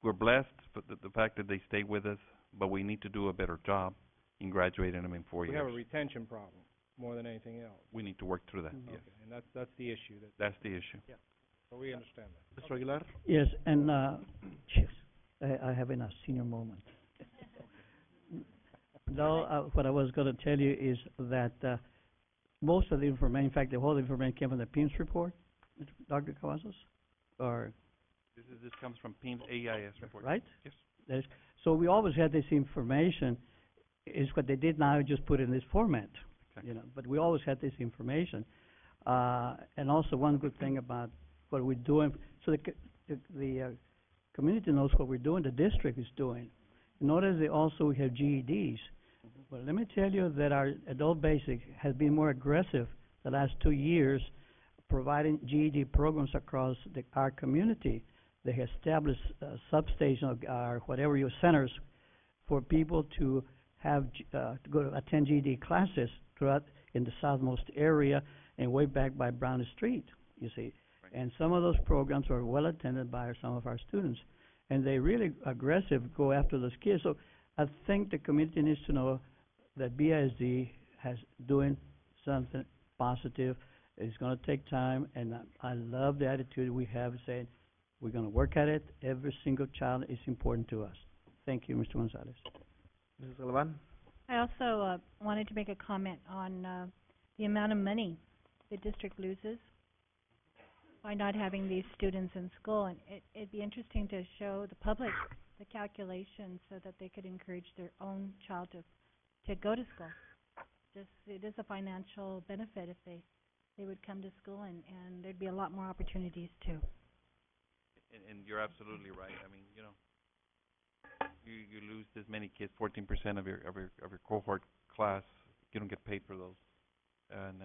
We're blessed for the fact that they stay with us, but we need to do a better job in graduating them in 4 years. We have a retention problem more than anything else. We need to work through that, yes. Okay. And that's the issue. That's the issue. Yeah. So we understand that. Mr. Aguilar? Yes, and I have a senior moment. No, what I was gonna tell you is that, most of the information, in fact, the whole information came from the PIMS report, Dr. Cavazos, or, This comes from PIMS AIS report. right? Yes. There's, so we always had this information, is what they did now, just put it in this format, you know, but we always had this information. And also one good thing about what we're doing, so the community knows what we're doing, the district is doing. Notice they also have GEDs. Well, let me tell you that our adult basic has been more aggressive the last 2 years, providing GED programs across our community. They have established substations or whatever your centers for people to have to go to attend GED classes throughout in the southmost area and way back by Brown Street, you see. Right. And some of those programs are well attended by some of our students, and they really aggressive go after those kids. So I think the community needs to know that BISD has doing something positive. It's going to take time, and I love the attitude we have saying we're going to work at it. Every single child is important to us. Thank you, Mr. Gonzalez. Mrs. Sullivan? I also wanted to make a comment on the amount of money the district loses by not having these students in school. And it'd be interesting to show the public the calculations so that they could encourage their own child to go to school. It is a financial benefit if they would come to school, and there'd be a lot more opportunities too. And you're absolutely right. I mean, you know, you lose this many kids, 14% of your cohort class. You don't get paid for those, and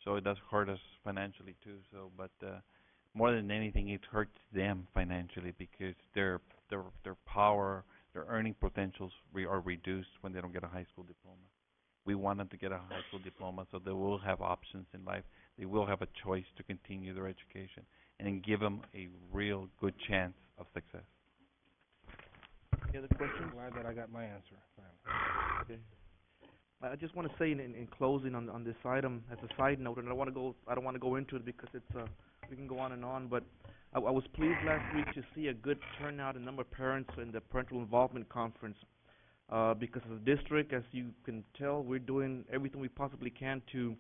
so it does hurt us financially too. So, but more than anything, it hurts them financially because their power, their earning potentials are reduced when they don't get a high school diploma. We want them to get a high school diploma so they will have options in life. They will have a choice to continue their education and give them a real good chance of success. Any other questions? Glad that I got my answer. Okay. I just want to say in closing on this item as a side note, and I don't want to go into it because it's we can go on and on, but I was pleased last week to see a good turnout in number of parents in the parental involvement conference. Because as a district, as you can tell, we're doing everything we possibly can to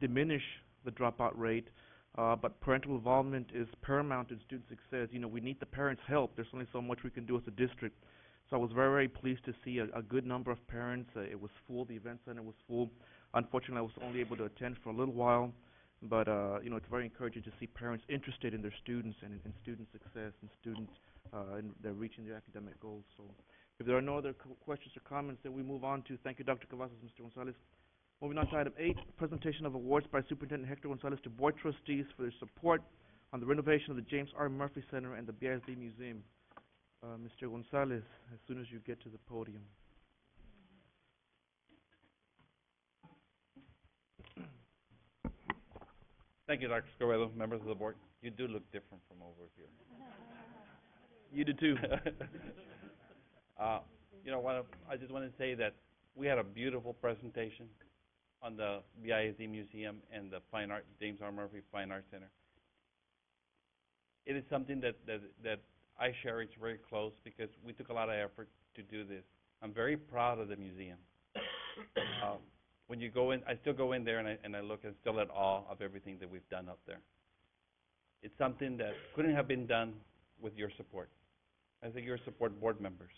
diminish the dropout rate. But parental involvement is paramount in student success. You know, we need the parents' help. There's only so much we can do as a district. So I was very, very pleased to see a good number of parents. It was full. The event center was full. Unfortunately, I was only able to attend for a little while. But, you know, it's very encouraging to see parents interested in their students and in student success and students and they're reaching their academic goals. So if there are no other questions or comments, then we move on to, thank you, Dr. Cavazos, Mr. Gonzalez. Moving on to item 8, presentation of awards by Superintendent Hector Gonzalez to board trustees for their support on the renovation of the James R. Murphy Center and the BISD Museum. Mr. Gonzalez, as soon as you get to the podium. Thank you, Dr. Escobedo, members of the board. You do look different from over here. You do too. You know what? I just want to say that we had a beautiful presentation on the BISD Museum and the James R. Murphy Fine Arts Center. It is something that I share. It's very close because we took a lot of effort to do this. I'm very proud of the museum. When you go in, I still go in there and I look and still at awe of everything that we've done up there. It's something that couldn't have been done with your support. I think your support, board members.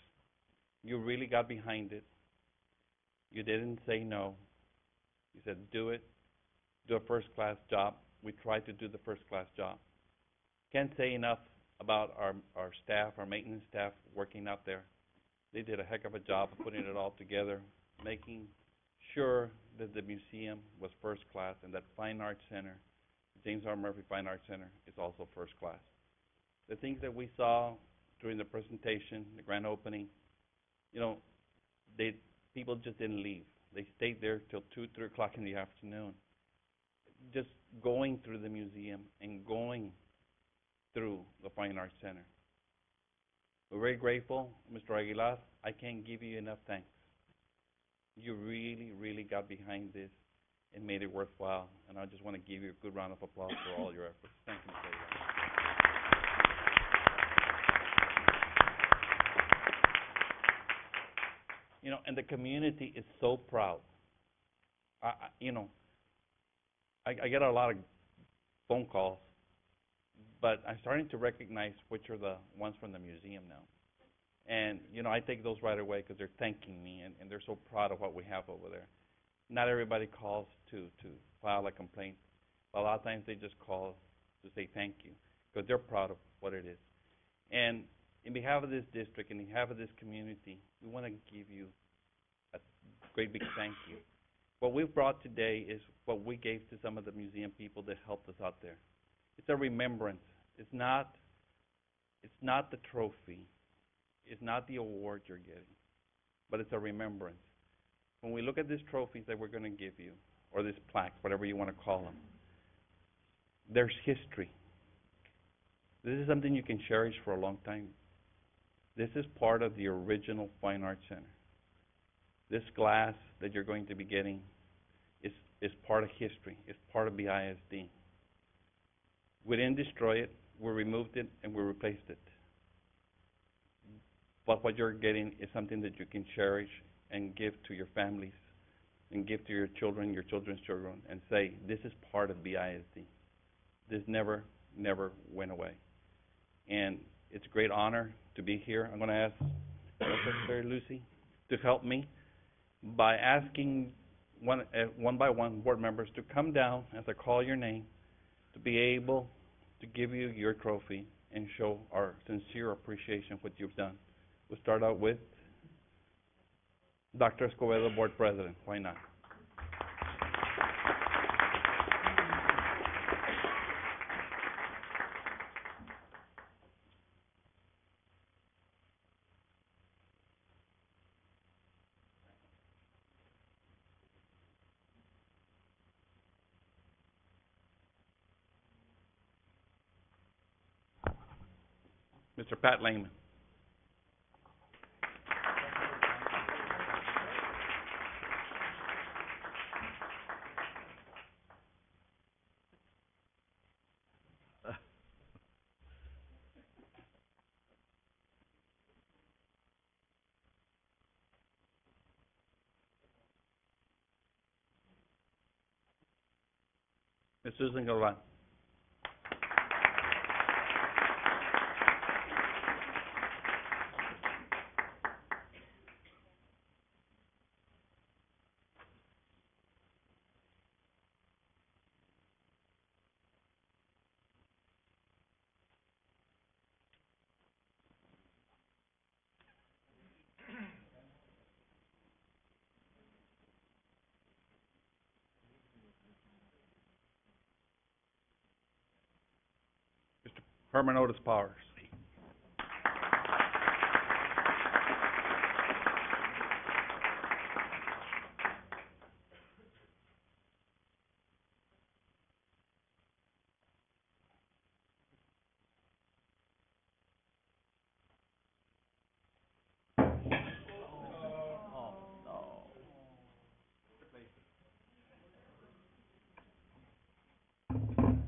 You really got behind it. You didn't say no. You said do it, do a first-class job. We tried to do the first-class job. Can't say enough about our staff, our maintenance staff working out there. They did a heck of a job of putting it all together, making sure that the museum was first class and that Fine Arts Center, James R. Murphy Fine Arts Center, is also first class. The things that we saw during the presentation, the grand opening, you know, people just didn't leave. They stayed there till 2, 3 o'clock in the afternoon, just going through the museum and going through the Fine Arts Center. We're very grateful, Mr. Aguilar. I can't give you enough thanks. You really, really got behind this and made it worthwhile, and I just want to give you a good round of applause for all your efforts. Thank you, Mr. Aguilar. and the community is so proud. You know, I get a lot of phone calls, but I'm starting to recognize which are the ones from the museum now. And, I take those right away because they're thanking me, and they're so proud of what we have over there. Not everybody calls to file a complaint. A lot of times they just call to say thank you because they're proud of what it is. And in behalf of this district, in behalf of this community, we want to give you a great big thank you. What we've brought today is what we gave to some of the museum people that helped us out there. It's a remembrance. It's not the trophy. It's not the award you're getting, but it's a remembrance. When we look at these trophies that we're going to give you, or these plaques, whatever you want to call them, there's history. This is something you can cherish for a long time. This is part of the original Fine Arts Center. This glass that you're going to be getting is part of history. It's part of BISD. We didn't destroy it. We removed it, and we replaced it. But what you're getting is something that you can cherish and give to your families and give to your children, your children's children, and say, this is part of BISD. This never went away. And it's a great honor to be here. I'm going to ask Secretary Lucy to help me by asking one by one board members to come down as I call your name to be able to give you your trophy and show our sincere appreciation of what you've done. We'll start out with Dr. Escobedo, Board President. Why not? Mr. Pat Lehman. Ms. Susan Galvan. Mr. Herman Otis Powers.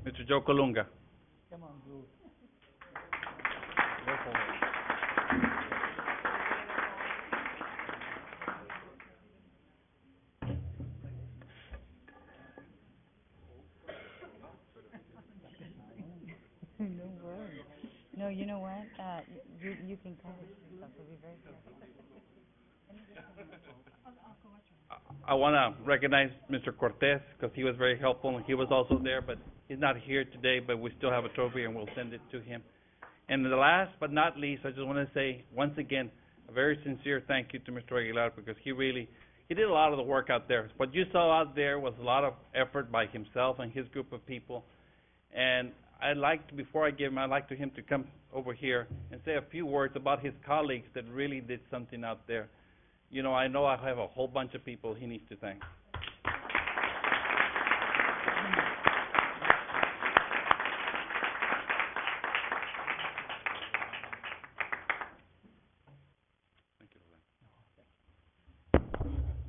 Mr. Joe Colunga. Come on, Blue. Don't worry. No, you know what? You can cover yourself. It'll be very good. I want to recognize Mr. Cortez because he was very helpful and he was also there, but he's not here today, but we still have a trophy and we'll send it to him. And the last but not least, I just want to say once again a very sincere thank you to Mr. Aguilar because he did a lot of the work out there. What you saw out there was a lot of effort by himself and his group of people. And before I give him, I'd like to him to come over here and say a few words about his colleagues that really did something out there. I know I have a whole bunch of people he needs to thank.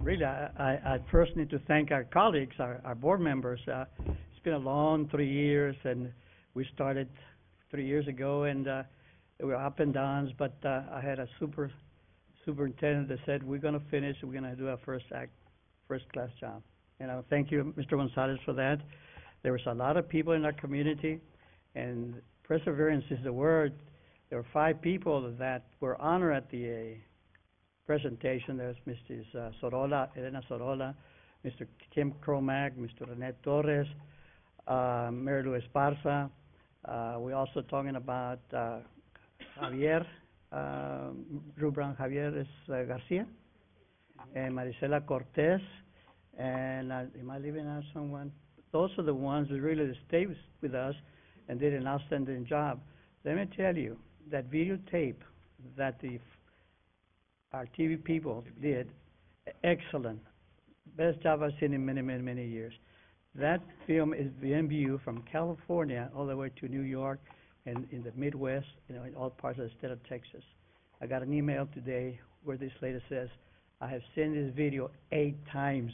Really, I first need to thank our colleagues, our board members. It's been a long 3 years, and we started 3 years ago, and there were up and downs, but I had a super superintendent that said, we're gonna finish, we're gonna do a first-class job. And I thank you, Mr. Gonzalez, for that. There was a lot of people in our community, and perseverance is the word. There were 5 people that were honored at the presentation. There's Mrs. Sorola, Elena Sorola, Mr. Kim Cromack, Mr. Rene Torres, Mary Lou Esparza. We're also talking about Javier, Rubran Javier Garcia, and Marisela Cortez, and am I leaving out someone? Those are the ones that really stayed with us and did an outstanding job. Let me tell you, that videotape that our TV people did, excellent. Best job I've seen in many, many, many years. That film is being viewed from California all the way to New York and in the Midwest, in all parts of the state of Texas. I got an email today where this lady says, I have seen this video 8 times,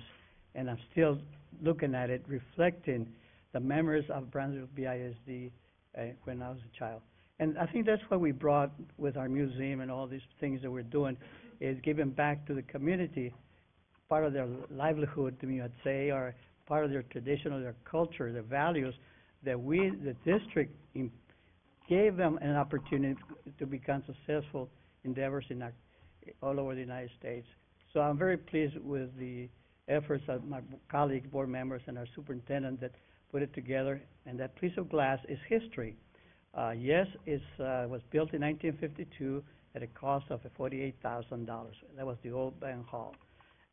and I'm still looking at it, reflecting the memories of Brownsville BISD when I was a child. And I think that's what we brought with our museum and all these things that we're doing, is giving back to the community, part of their livelihood, you might say, or part of their tradition or their culture, their values, that we, the district, gave them an opportunity to become successful endeavors all over the United States. So I'm very pleased with the efforts of my colleagues, board members, and our superintendent that put it together. And that piece of glass is history. Yes, it was built in 1952 at a cost of $48,000. That was the old bank hall.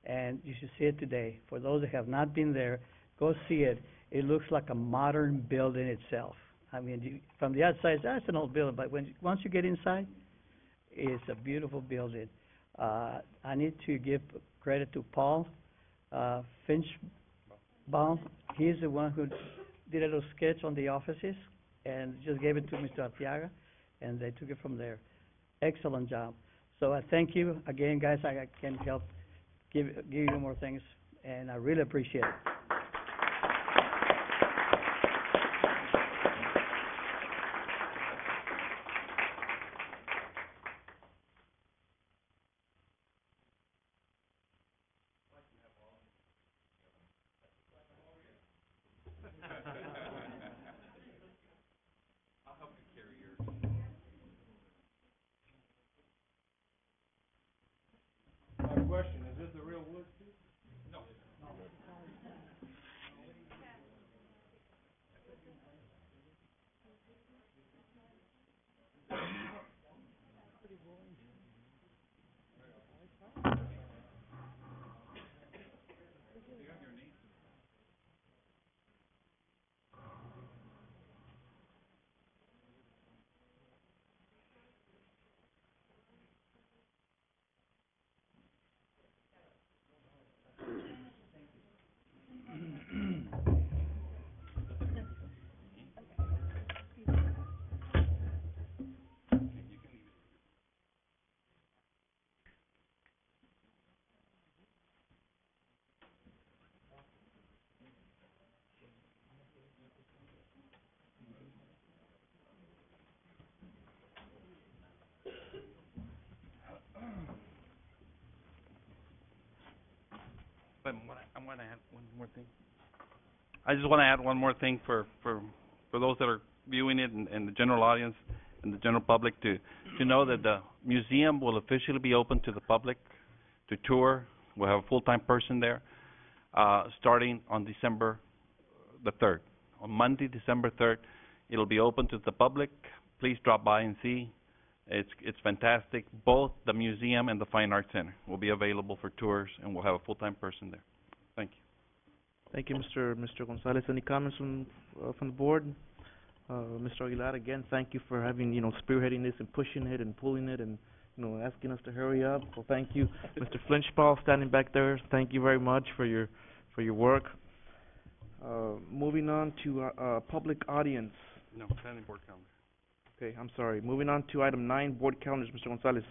And you should see it today. For those that have not been there, go see it. It looks like a modern building itself. I mean, from the outside, that's an old building, but once you get inside, it's a beautiful building. I need to give credit to Paul Finchbaum. He's the one who did a little sketch on the offices and just gave it to Mr. Arteaga, and they took it from there. Excellent job. So I thank you again, guys. I can't help give you more things, and I really appreciate it. Question, is this the real wood too? No. I want to add one more thing. I just want to add one more thing for those that are viewing it and the general audience and the general public to know that the museum will officially be open to the public to tour. We'll have a full-time person there starting on December the 3rd. On Monday, December 3rd, it'll be open to the public. Please drop by and see. It's fantastic. Both the museum and the Fine Arts Center will be available for tours, and we'll have a full-time person there. Thank you. Thank you, Mr. Gonzalez. Any comments from the board? Mr. Aguilar, again, thank you for having, spearheading this and pushing it and pulling it and, asking us to hurry up. Well, thank you. Mr. Flinchball, standing back there, thank you very much for your work. Moving on to public audience. No, planning board calendar. Okay, I'm sorry. Moving on to item 9, board calendars, Mr. Gonzalez.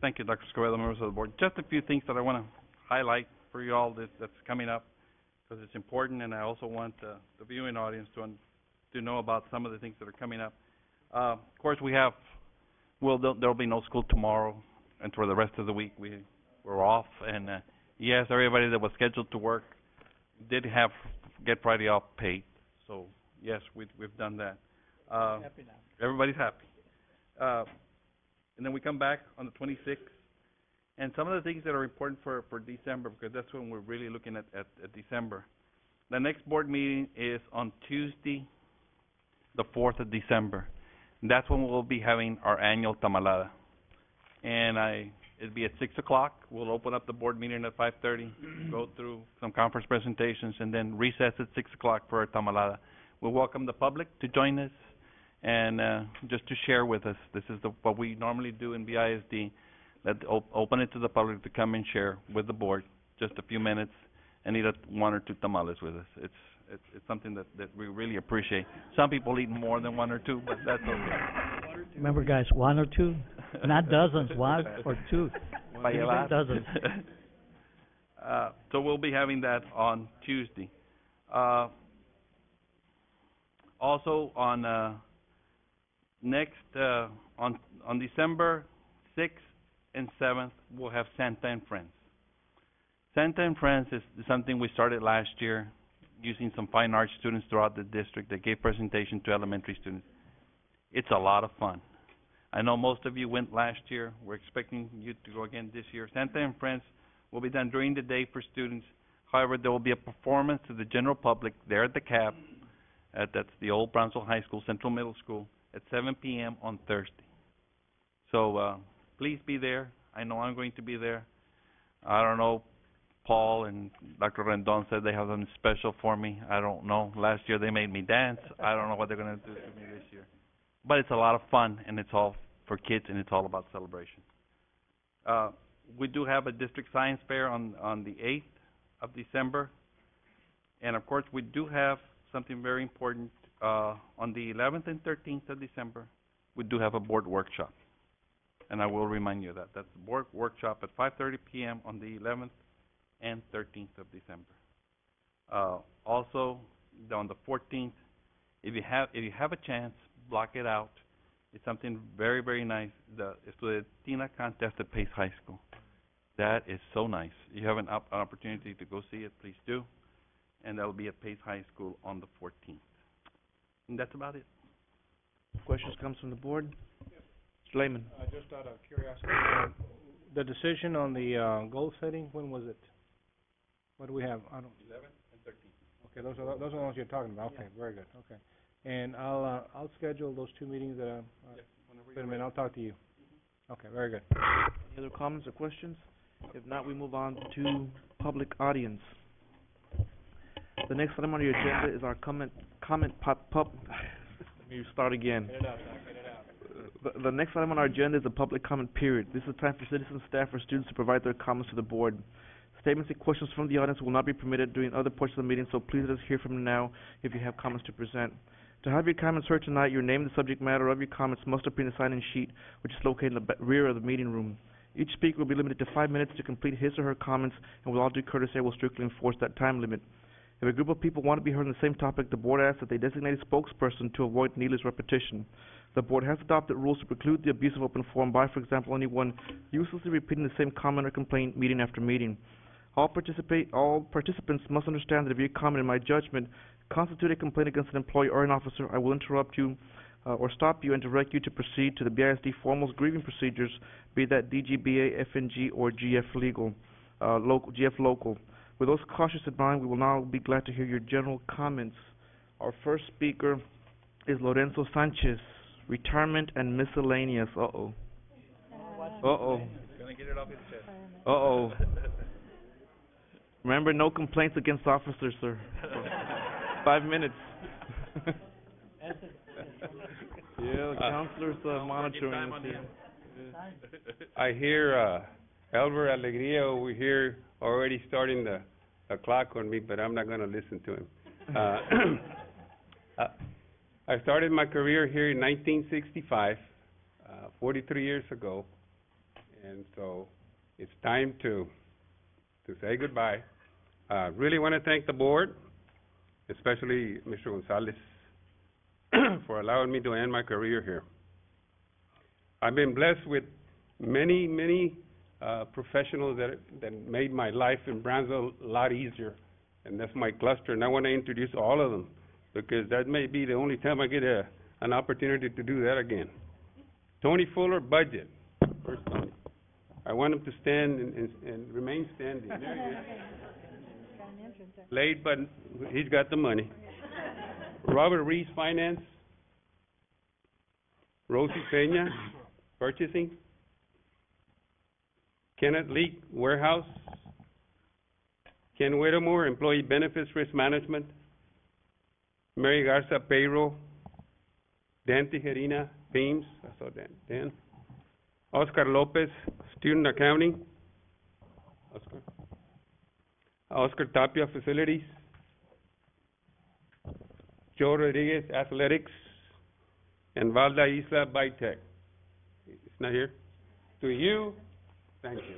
Thank you, Dr. Escobedo, members of the board. Just a few things that I want to highlight for you all that's coming up, because it's important, and I also want the viewing audience to know about some of the things that are coming up. Of course, there'll be no school tomorrow, and for the rest of the week, we're off. And yes, everybody that was scheduled to work did get Friday off paid. So yes, we've done that. Happy now. Everybody's happy. And then we come back on the 26th. And some of the things that are important for December, because that's when we're really looking at December. The next board meeting is on Tuesday, the 4th of December. And that's when we'll be having our annual tamalada. And it'll be at 6 o'clock. We'll open up the board meeting at 5:30, go through some conference presentations, and then recess at 6 o'clock for our tamalada. We'll welcome the public to join us and just to share with us. This is what we normally do in BISD. Open it to the public to come and share with the board, just a few minutes, and eat one or two tamales with us. It's something that we really appreciate. Some people eat more than one or two, but that's okay. Remember, guys, one or two, not dozens, one or two. Dozens. So we'll be having that on Tuesday. Also on on December 6th and 7th, we'll have Santa and Friends. Santa and Friends is something we started last year using some fine arts students throughout the district that gave presentation to elementary students. It's a lot of fun. I know most of you went last year. We're expecting you to go again this year. Santa and Friends will be done during the day for students. However, there will be a performance to the general public there at the CAB, that's the old Brownsville High School, Central Middle School, at 7 p.m. on Thursday. So please be there. I know I'm going to be there. I don't know, Paul and Dr. Rendon said they have something special for me. I don't know. Last year they made me dance. I don't know what they're going to do to me this year. But it's a lot of fun, and it's all for kids, and it's all about celebration. We do have a district science fair on the 8th of December. And, of course, we do have something very important on the 11th and 13th of December. We do have a board workshop. And I will remind you of that. That's the board workshop at 5:30 p.m. on the 11th and 13th of December. Also, on the 14th, if you have a chance, block it out. It's something very, very nice. The Estudiantina contest at Pace High School. That is so nice. You have an opportunity to go see it, please do. And that will be at Pace High School on the 14th. And that's about it. Questions comes from the board? Mr. Lehman. Just out of curiosity, the decision on the goal setting, when was it? What do we have? 11th and 13th. Okay, those are the ones you're talking about. Okay, very good. Okay, and I'll schedule those two meetings that wait a minute, I'll talk to you. Okay, very good. Any other comments or questions? If not, we move on to public audience. The next item on your agenda is our comment pop. Let me start again. Get it out, Doc, get it out. The next item on our agenda is a public comment period. This is a time for citizens, staff, or students to provide their comments to the board. Statements and questions from the audience will not be permitted during other portions of the meeting, so please let us hear from you now if you have comments to present. To have your comments heard tonight, your name and the subject matter of your comments must appear in the sign-in sheet, which is located in the rear of the meeting room. Each speaker will be limited to 5 minutes to complete his or her comments, and with all due courtesy, I will strictly enforce that time limit. If a group of people want to be heard on the same topic, the board asks that they designate a spokesperson to avoid needless repetition. The board has adopted rules to preclude the abuse of open forum by, for example, anyone uselessly repeating the same comment or complaint meeting after meeting. All participants must understand that if your comment, in my judgment, constitute a complaint against an employee or an officer, I will interrupt you or stop you and direct you to proceed to the BISD formal grieving procedures, be that DGBA, FNG, or GF local. With those cautions in mind, we will now be glad to hear your general comments. Our first speaker is Lorenzo Sanchez, retirement and miscellaneous. Uh-oh. Uh-oh. Gonna get it off his chest. Uh-oh. Remember, no complaints against officers, sir. 5 minutes. Yeah, the counselor's monitoring us here. I hear Albert Alegria over here already starting the clock on me, but I'm not going to listen to him. I started my career here in 1965, 43 years ago, and so it's time to say goodbye. Really want to thank the board, especially Mr. Gonzalez, for allowing me to end my career here. I've been blessed with many professionals that made my life in Brownsville a lot easier, and that's my cluster, and I want to introduce all of them, because that may be the only time I get an opportunity to do that again. Tony Fuller, budget. Where's Tony? I want him to stand and remain standing. There he is. Late, but he's got the money. Robert Reese, finance. Rosie Peña, purchasing. Kenneth Leak, warehouse. Ken Whittemore, employee benefits, risk management. Mary Garza, payroll. Dan Tijerina, Beams, I saw Dan. Oscar Lopez, student accounting. Oscar Tapia, facilities. Joe Rodriguez, athletics. And Valda Isla, Bitech. It's not here. To you, thank you.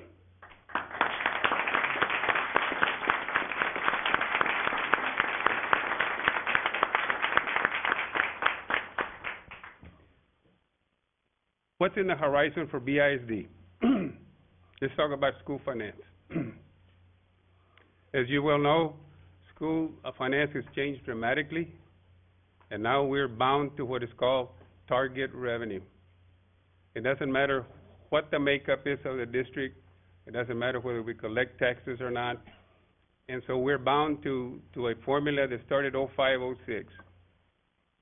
What's in the horizon for BISD? Let's talk about school finance. As you well know, school finance has changed dramatically, and now we're bound to what is called target revenue. It doesn't matter what the makeup is of the district. It doesn't matter whether we collect taxes or not. And so we're bound to a formula that started 05-06.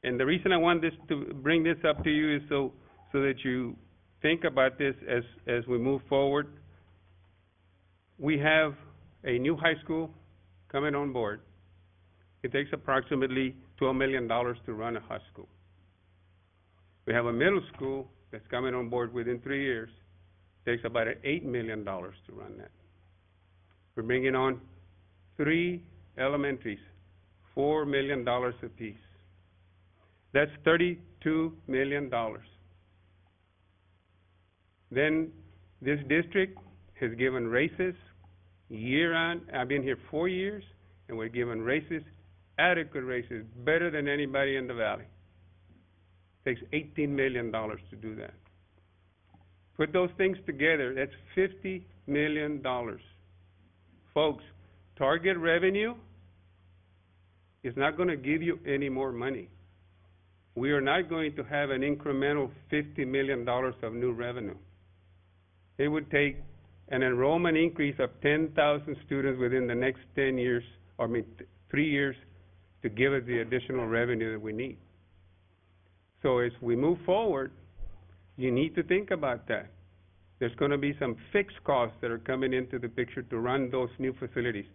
And the reason I want to bring this up to you is so that you think about this as we move forward. We have a new high school coming on board. It takes approximately $12 million to run a high school. We have a middle school that's coming on board within 3 years. It takes about $8 million to run that. We're bringing on 3 elementaries, $4 million apiece. That's $32 million. Then this district has given raises year on. I've been here 4 years, and we're given raises, adequate raises, better than anybody in the valley. Takes $18 million to do that. Put those things together, that's $50 million. Folks, target revenue is not going to give you any more money. We are not going to have an incremental $50 million of new revenue. It would take an enrollment increase of 10,000 students within the next 10 years, 3 years, to give us the additional revenue that we need. So as we move forward, you need to think about that. There's going to be some fixed costs that are coming into the picture to run those new facilities,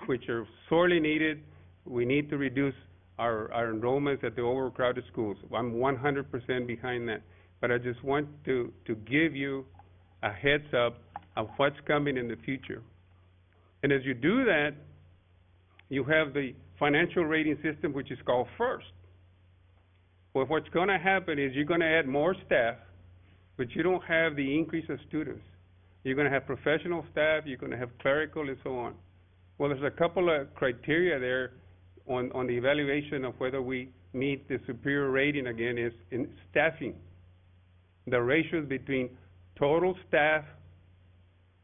which are sorely needed. We need to reduce our enrollments at the overcrowded schools. I'm 100% behind that. But I just want to give you a heads up of what's coming in the future. And as you do that, you have the financial rating system, which is called FIRST. Well, what's going to happen is you're going to add more staff, but you don't have the increase of students. You're going to have professional staff, you're going to have clerical, and so on. Well, there's a couple of criteria there on the evaluation of whether we meet the superior rating again is in staffing. The ratios between total staff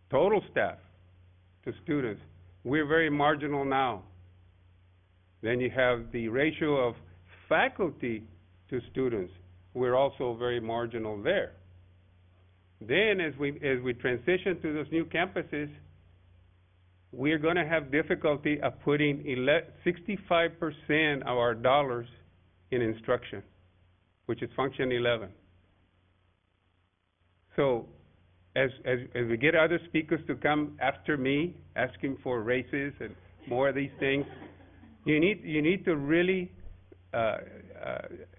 to students. We're very marginal now. Then you have the ratio of faculty to students. We're also very marginal there. Then as we transition to those new campuses, we're going to have difficulty of putting 65% of our dollars in instruction, which is function 11. So as we get other speakers to come after me asking for raises and more of these things, you need to really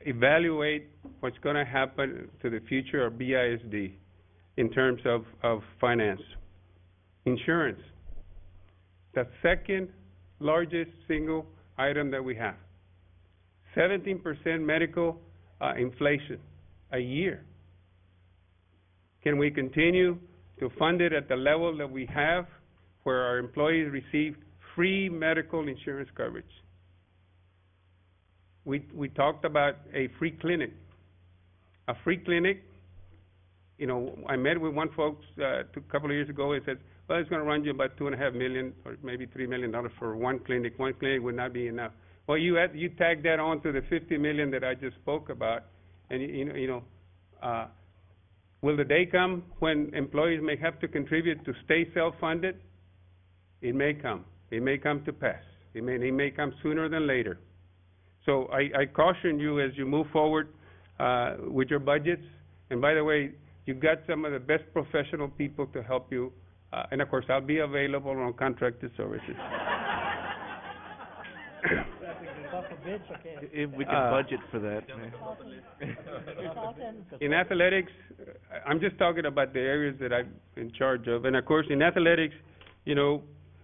evaluate what's going to happen to the future of BISD in terms of finance. Insurance, the second largest single item that we have. 17% medical inflation a year. Can we continue to fund it at the level that we have, where our employees receive free medical insurance coverage? we talked about a free clinic. A free clinic, you know, I met with one folks, a couple of years ago, he said, well, it's gonna run you about $2.5 million or maybe $3 million for one clinic. One clinic would not be enough. Well, you tag that on to the $50 million that I just spoke about, and will the day come when employees may have to contribute to stay self-funded? It may come. It may come to pass. It may come sooner than later. So I caution you as you move forward with your budgets. And by the way, you've got some of the best professional people to help you. And of course, I'll be available on contracted services. If we can budget for that. In athletics, I'm just talking about the areas that I'm in charge of. And of course, in athletics, you know,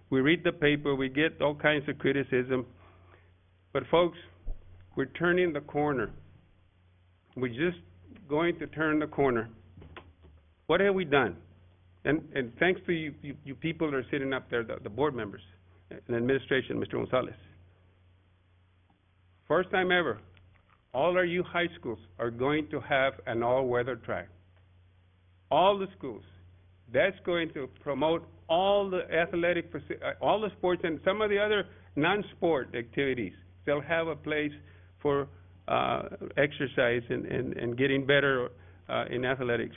we read the paper, we get all kinds of criticism. But folks, we're turning the corner. We're just going to turn the corner. What have we done? And thanks to you people that are sitting up there, the board members and administration, Mr. Gonzalez. First time ever, all our U high schools are going to have an all-weather track. All the schools. That's going to promote all the athletic, all the sports and some of the other non-sport activities. They'll have a place for exercise and getting better in athletics.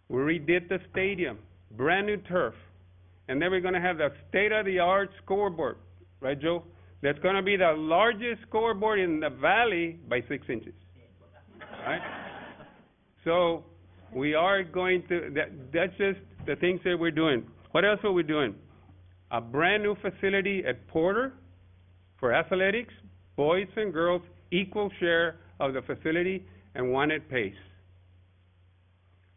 We redid the stadium, brand new turf, and then we're going to have the state-of-the-art scoreboard, right, Joe? That's going to be the largest scoreboard in the valley by 6 inches, right? So we are going to, that's just the things that we're doing. What else are we doing? A brand new facility at Porter for athletics, boys and girls, equal share of the facility, and one at Pace.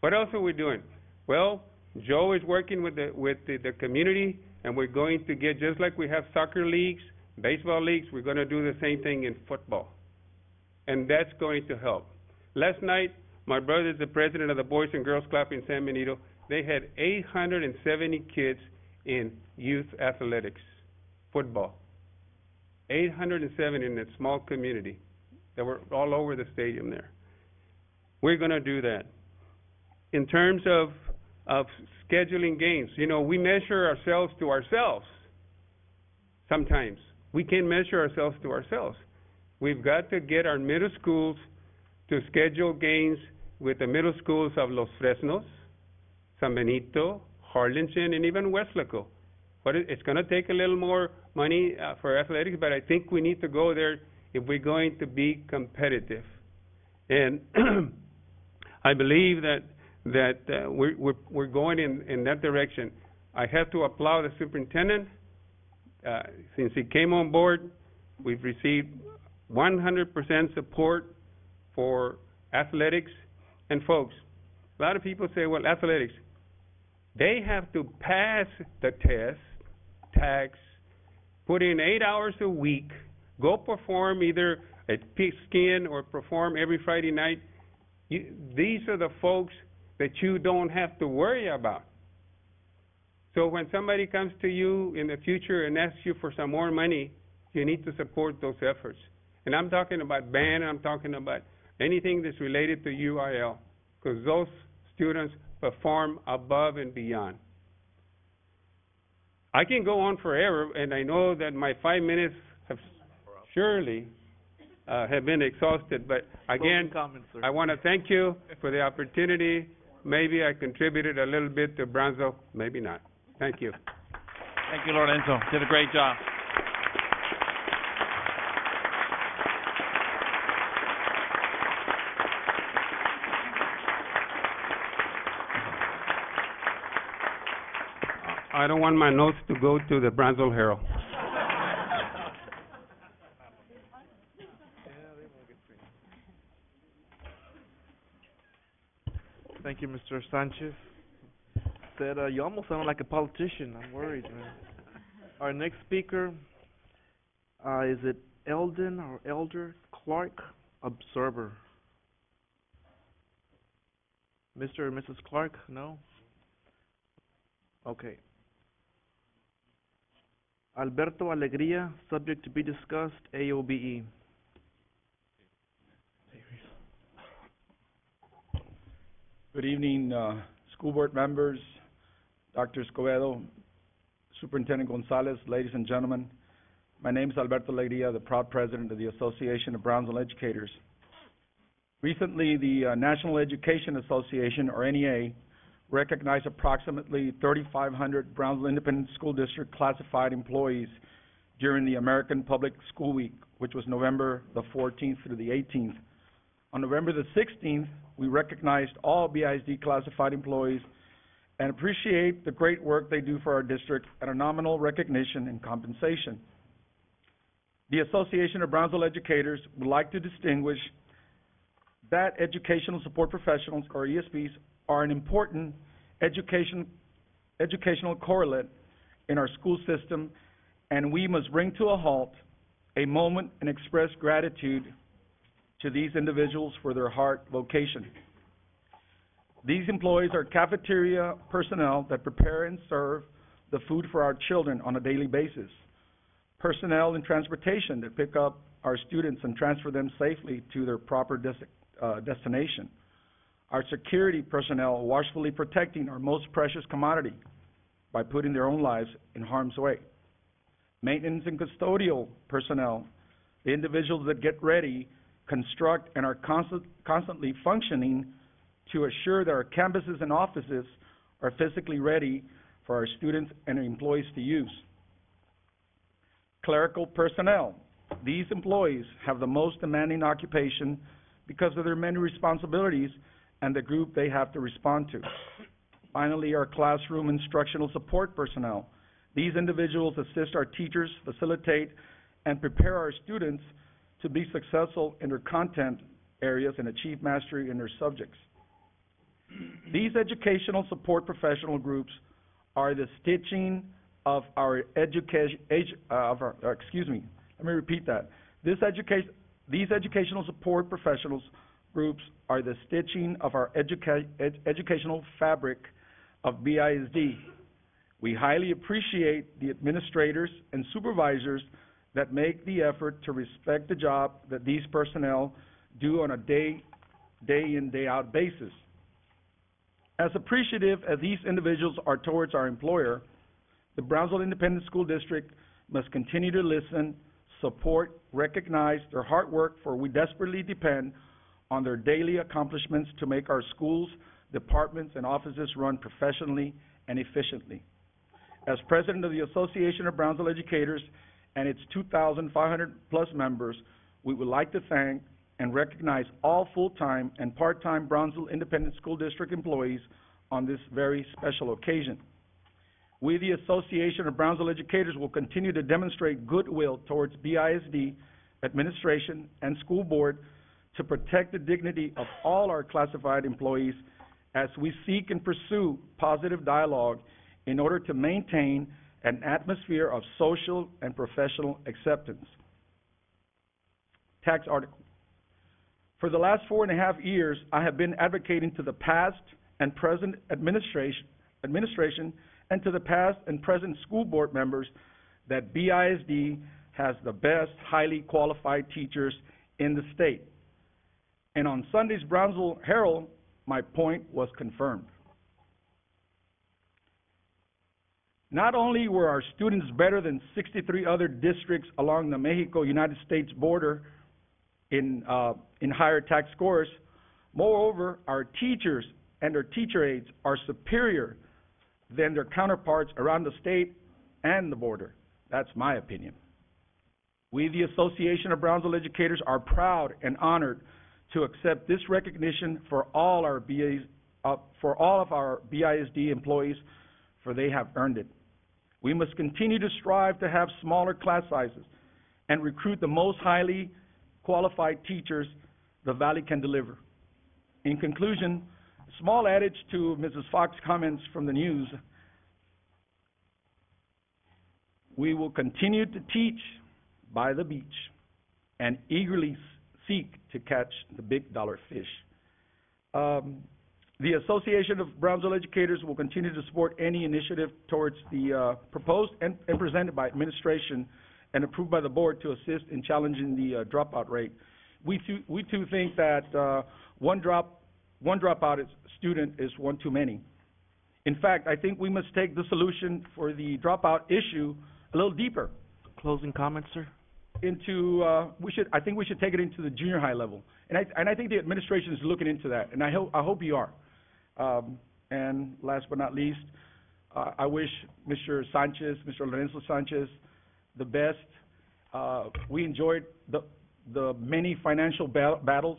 What else are we doing? Well, Joe is working with the community, and we're going to get, just like we have soccer leagues, baseball leagues, we're going to do the same thing in football. And that's going to help. Last night, my brother is the president of the Boys and Girls Club in San Benito. They had 870 kids in youth athletics, football. 870 in a small community. They were all over the stadium there. We're going to do that. In terms of scheduling games, you know, we measure ourselves to ourselves sometimes. We can't measure ourselves to ourselves. We've got to get our middle schools to schedule games with the middle schools of Los Fresnos, San Benito, Harlingen, and even Weslaco. But it's going to take a little more money for athletics, but I think we need to go there if we're going to be competitive. And I believe that we're going in that direction. I have to applaud the superintendent. Since he came on board, we've received 100% support for athletics. And folks, a lot of people say, well, athletics, they have to pass the test, tax, put in 8 hours a week, go perform either at Pigskin or perform every Friday night. These are the folks that you don't have to worry about. So when somebody comes to you in the future and asks you for some more money, you need to support those efforts. And I'm talking about band, I'm talking about anything that's related to UIL, because those students perform above and beyond. I can go on forever, and I know that my 5 minutes have surely have been exhausted, but again, I want to thank you for the opportunity. Maybe I contributed a little bit to Brownsville, maybe not. Thank you. Thank you, Lorenzo. Did a great job. I don't want my notes to go to the Brownsville Herald. Thank you, Mr. Sanchez. Said, you almost sound like a politician. I'm worried, man. Our next speaker, is it Eldon or Elder Clark, Observer? Mr. or Mrs. Clark? No? Okay. Alberto Alegría, subject to be discussed, AOBE. Good evening, school board members, Dr. Escobedo, Superintendent Gonzalez, ladies and gentlemen. My name is Alberto Alegría, the proud president of the Association of Brownsville Educators. Recently, the National Education Association, or NEA, recognized approximately 3,500 Brownsville Independent School District classified employees during the American Public School Week, which was November the 14th through the 18th. On November the 16th, we recognized all BISD classified employees and appreciate the great work they do for our district at a nominal recognition and compensation. The Association of Brownsville Educators would like to distinguish that educational support professionals, or ESPs, are an important educational correlate in our school system, and we must bring to a halt a moment and express gratitude to these individuals for their hard vocation. These employees are cafeteria personnel that prepare and serve the food for our children on a daily basis, personnel in transportation that pick up our students and transfer them safely to their proper destination, our security personnel watchfully protecting our most precious commodity by putting their own lives in harm's way, maintenance and custodial personnel, the individuals that get ready, construct, and are constantly functioning to assure that our campuses and offices are physically ready for our students and employees to use. Clerical personnel. These employees have the most demanding occupation because of their many responsibilities and the group they have to respond to. Finally, our classroom instructional support personnel. These individuals assist our teachers, facilitate, and prepare our students to be successful in their content areas and achieve mastery in their subjects. These educational support professional groups are the stitching of our These educational support professionals groups are the stitching of our educational fabric of BISD. We highly appreciate the administrators and supervisors that make the effort to respect the job that these personnel do on a day in, day out basis. As appreciative as these individuals are towards our employer, the Brownsville Independent School District must continue to listen, support, recognize their hard work, for we desperately depend on their daily accomplishments to make our schools, departments, and offices run professionally and efficiently. As president of the Association of Brownsville Educators and its 2,500 plus members, we would like to thank and recognize all full-time and part-time Brownsville Independent School District employees on this very special occasion. We, the Association of Brownsville Educators, will continue to demonstrate goodwill towards BISD, administration, and school board to protect the dignity of all our classified employees as we seek and pursue positive dialogue in order to maintain an atmosphere of social and professional acceptance. Tax article. For the last 4.5 years, I have been advocating to the past and present administration and to the past and present school board members that BISD has the best highly qualified teachers in the state. And on Sunday's Brownsville Herald, my point was confirmed. Not only were our students better than 63 other districts along the Mexico-United States border in higher tax scores, moreover, our teachers and their teacher aides are superior than their counterparts around the state and the border. That's my opinion. We, the Association of Brownsville Educators, are proud and honored to accept this recognition for all of our BISD employees, for they have earned it. We must continue to strive to have smaller class sizes and recruit the most highly qualified teachers the Valley can deliver. In conclusion, a small adage to Mrs. Fox's comments from the news: we will continue to teach by the beach and eagerly seek to catch the big dollar fish. The Association of Brownsville Educators will continue to support any initiative towards the proposed and presented by administration and approved by the board to assist in challenging the dropout rate. We too think that one one dropout student is one too many. In fact, I think we must take the solution for the dropout issue a little deeper Closing comments, sir? into, I think we should take it into the junior high level. And I think the administration is looking into that, and I hope you are. And last but not least, I wish Mr. Lorenzo Sanchez, the best. We enjoyed the many financial battles,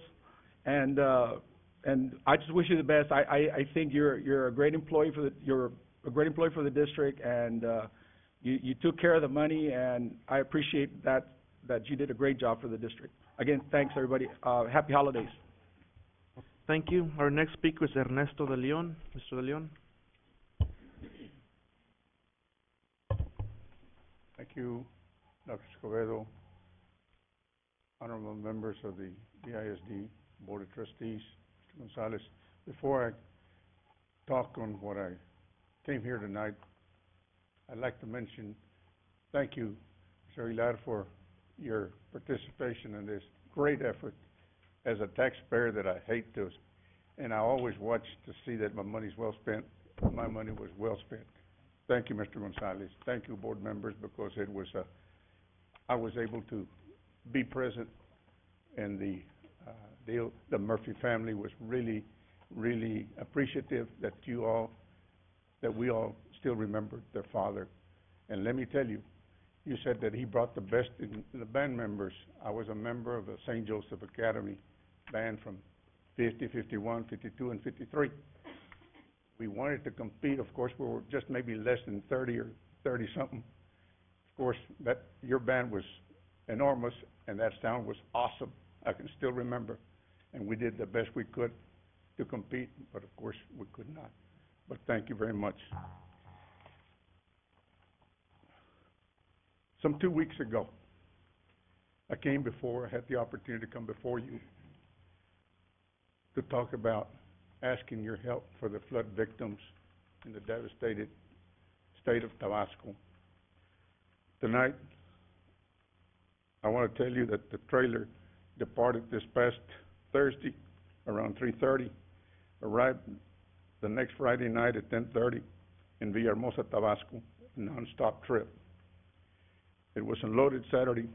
and I just wish you the best. I think you're a great employee you're a great employee for the district, and you took care of the money, and I appreciate that you did a great job for the district. Again, thanks everybody. Happy holidays. Thank you. Our next speaker is Ernesto de Leon. Mr. de Leon. Thank you, Dr. Escobedo, honorable members of the BISD Board of Trustees, Mr. Gonzalez. Before I talk on what I came here tonight, I'd like to mention thank you, Mr. Aguilar, for your participation in this great effort. As a taxpayer that I hate to, and I always watch to see that my money's well spent, my money was well spent. Thank you, Mr. Gonzalez. Thank you, board members, because it was I was able to be present in the deal. The Murphy family was really, really appreciative that we all still remembered their father. And let me tell you, you said that he brought the best in the band members. I was a member of the St. Joseph Academy band from 50, 51, 52, and 53. We wanted to compete. Of course, we were just maybe less than 30 or 30-something. Of course, your band was enormous, and that sound was awesome. I can still remember. And we did the best we could to compete, but of course, we could not. But thank you very much. Some 2 weeks ago, I had the opportunity to come before you to talk about asking your help for the flood victims in the devastated state of Tabasco. Tonight, I want to tell you that the trailer departed this past Thursday around 3:30, arrived the next Friday night at 10:30 in Villahermosa, Tabasco, a non-stop trip. It was unloaded Saturday,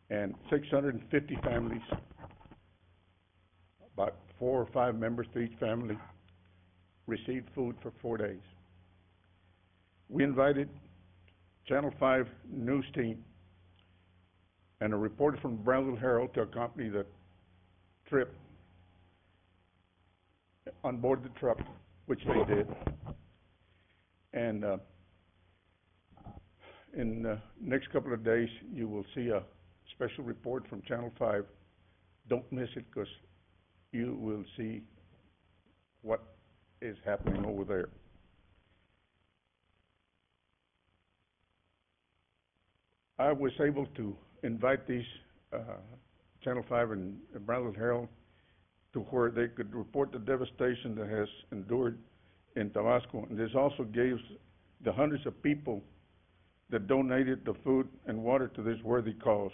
and 650 families, about 4 or 5 members to each family, received food for 4 days. We invited Channel 5 news team and a reporter from Brownsville Herald to accompany the trip on board the truck, which they did. And in the next couple of days, you will see a special report from Channel 5. Don't miss it, because you will see what is happening over there. I was able to invite these Channel 5 and Brownsville Herald to where they could report the devastation that has endured in Tabasco. And this also gives the hundreds of people that donated the food and water to this worthy cause.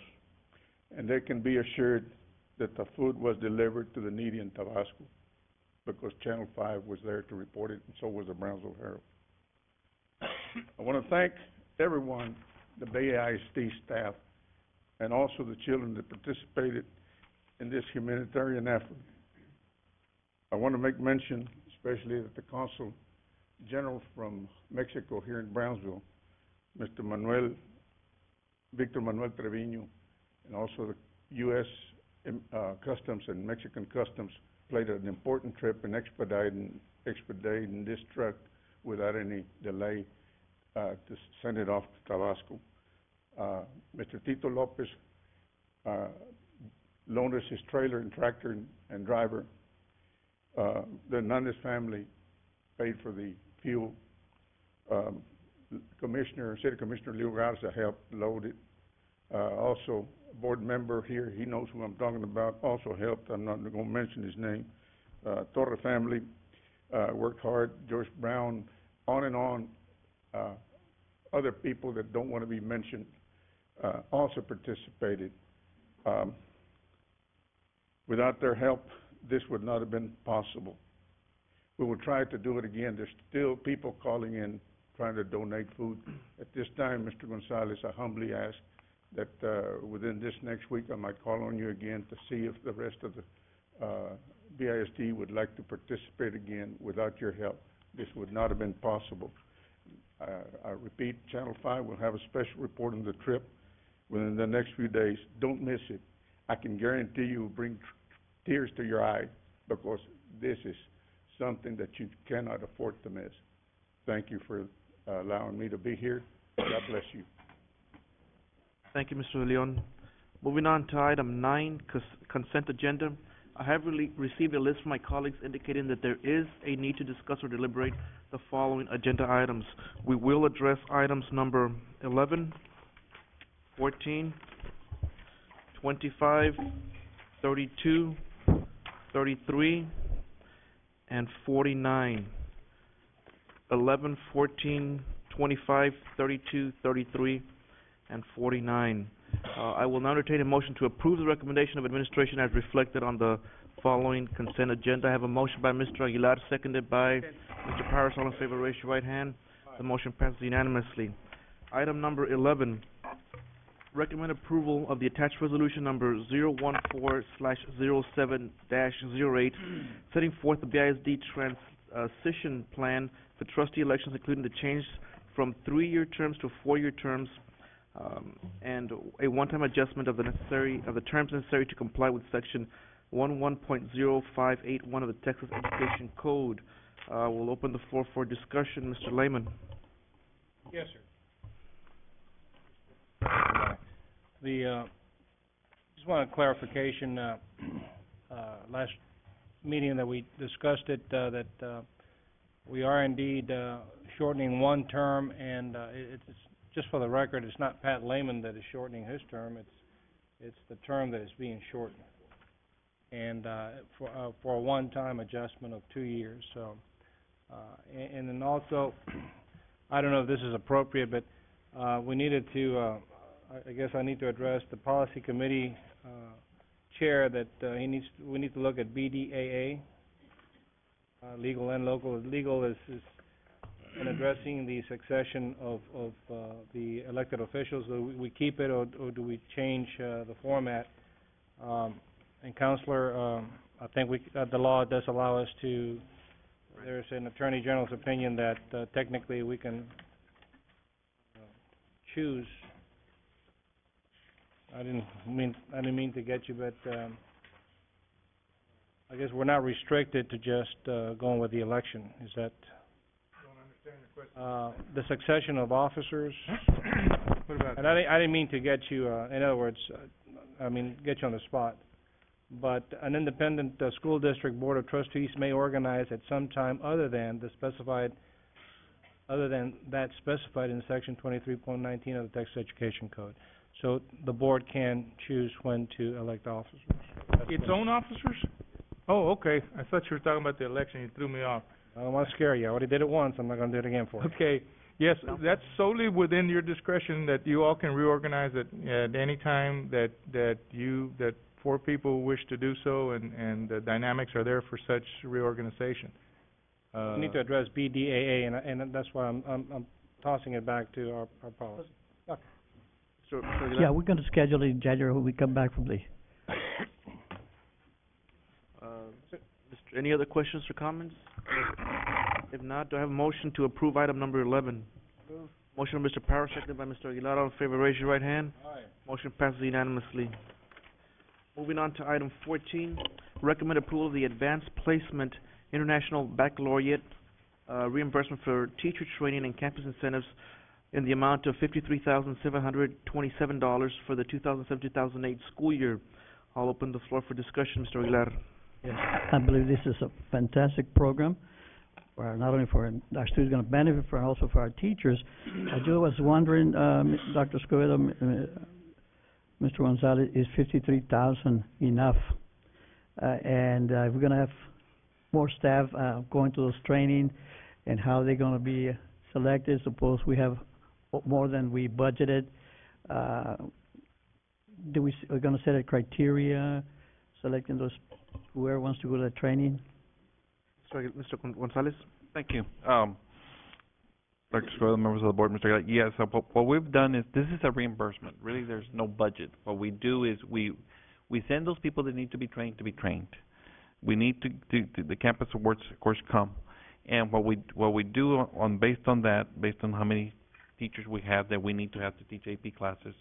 And they can be assured that the food was delivered to the needy in Tabasco, because Channel 5 was there to report it, and so was the Brownsville Herald. I want to thank everyone, the BISD staff, and also the children that participated in this humanitarian effort. I want to make mention, especially that the Consul General from Mexico here in Brownsville, Mr. Victor Manuel Treviño, and also the U.S. Customs and Mexican Customs played an important trip in expediting this truck without any delay to send it off to Tabasco. Mr. Tito Lopez loaned us his trailer and tractor and driver. The Hernandez family paid for the fuel. City Commissioner Leo Garza helped load it. Also, a board member here, he knows who I'm talking about, also helped. I'm not going to mention his name. Torre family worked hard. George Brown, on and on. Other people that don't want to be mentioned also participated. Without their help, this would not have been possible. We will try to do it again. There's still people calling in, trying to donate food. At this time, Mr. Gonzalez, I humbly ask that, within this next week, I might call on you again to see if the rest of the, BISD would like to participate again. Without your help, this would not have been possible. I repeat, Channel 5 will have a special report on the trip within the next few days. Don't miss it. I can guarantee you will bring tears to your eyes, because this is something that you cannot afford to miss. Thank you for allowing me to be here. God bless you. Thank you, Mr. Leon. Moving on to item 9, consent agenda. I have received a list from my colleagues indicating that there is a need to discuss or deliberate the following agenda items. We will address items number 11, 14, 25, 32, 33, and 49. 11, 14, 25, 32, 33, and 49. I will now entertain a motion to approve the recommendation of administration as reflected on the following consent agenda. I have a motion by Mr. Aguilar, seconded by Mr. Parris. All in favor, raise your right hand. The motion passes unanimously. Item number 11, recommend approval of the attached resolution number 014/07-08, setting forth the BISD transition plan for trustee elections, including the change from 3-year terms to 4-year terms, and a one-time adjustment of the terms necessary to comply with section 11.0581 of the Texas Education Code. We'll open the floor for discussion. Mr. Lehman. Yes, sir. Just want a clarification. Last meeting that we discussed it, that we are indeed shortening one term, and it's just for the record, it's not Pat Lehman that is shortening his term. It's the term that is being shortened, and for a one-time adjustment of 2 years. So, and then also, I don't know if this is appropriate, but we needed to. I guess I need to address the policy committee chair that we need to look at BDAA, legal and local. Legal is in addressing the succession of the elected officials. Do we keep it, or do we change the format? And Counselor, I think the law does allow us to. There's an Attorney General's opinion that technically we can choose. I didn't mean to get you, but I guess we're not restricted to just going with the election. Is that? The succession of officers. What about and I didn't mean to get you. In other words, get you on the spot. But an independent school district board of trustees may organize at some time other than that specified in section 23.19 of the Texas Education Code. So the board can choose when to elect officers. Its own officers? Oh, okay. I thought you were talking about the election. You threw me off. I don't want to scare you. I already did it once. I'm not going to do it again for you. Okay. Yes, that's solely within your discretion, that you all can reorganize at any time that 4 people wish to do so, and the dynamics are there for such reorganization. We need to address BDAA, and that's why I'm tossing it back to our policy. Okay. So Yeah, we're going to schedule it in January when we come back from the. Any other questions or comments? If not, do I have a motion to approve item number 11? Motion by Mr. Parrish, seconded by Mr. Aguilar. All in favor, raise your right hand. Aye. Motion passes unanimously. Moving on to item 14, recommend approval of the Advanced Placement International Baccalaureate reimbursement for teacher training and campus incentives in the amount of $53,727 for the 2007-2008 school year. I'll open the floor for discussion. Mr. Aguilar. Yes, I believe this is a fantastic program, where not only for our students going to benefit from, also for our teachers. I just was wondering, Dr. Escobedo, Mr. Gonzalez, is $53,000 enough? And we're going to have more staff going to those training, and how they're going to be selected. Suppose we have more than we budgeted. We're going to set a criteria selecting those whoever wants to go to the training. Mr. Gonzalez? Thank you. Dr. Scola, members of the board, Mr. Aguilar. Yes, so what we've done is, this is a reimbursement. Really, there's no budget. What we do is we send those people that need to be trained to be trained. We need to the campus awards, of course, come. And what we do on based on that, based on how many teachers we have that we need to have to teach AP classes,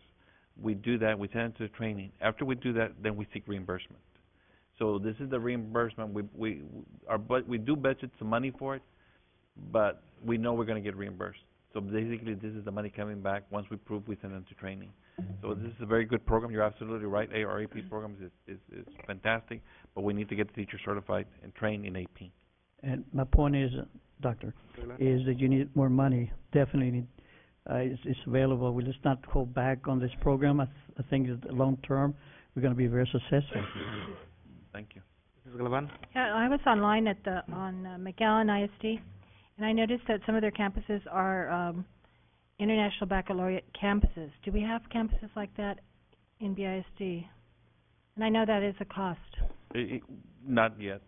we do that, we send it to the training. After we do that, then we seek reimbursement. So this is the reimbursement. We do budget some money for it, but we know we're going to get reimbursed. So basically, this is the money coming back. Once we prove, we send them to training. So this is a very good program. You're absolutely right. Our AP programs is fantastic, but we need to get the teachers certified and trained in AP. And my point is, Doctor, is that you need more money. Definitely need, it's available. Let's not hold back on this program. I think that long term, we're going to be very successful. Thank you. Mrs. Galavan? Yeah, I was online at McAllen ISD, and I noticed that some of their campuses are International Baccalaureate campuses. Do we have campuses like that in BISD? And I know that is a cost. Not yet.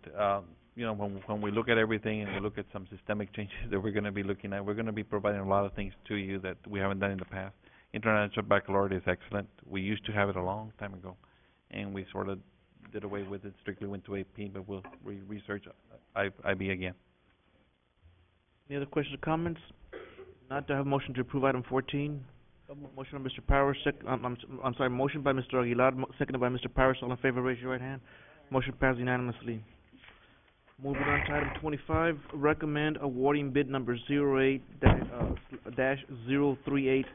You know, when we look at everything and we look at some systemic changes that we're going to be looking at, we're going to be providing a lot of things to you that we haven't done in the past. International Baccalaureate is excellent. We used to have it a long time ago, and we sort of did away with it, strictly went to AP, but we'll research IB again. Any other questions or comments? Not to have a motion to approve item 14. Motion by Mr. Powers, motion by Mr. Aguilar, seconded by Mr. Powers. All in favor, raise your right hand. Motion passes unanimously. Moving on to item 25, recommend awarding bid number 08-038,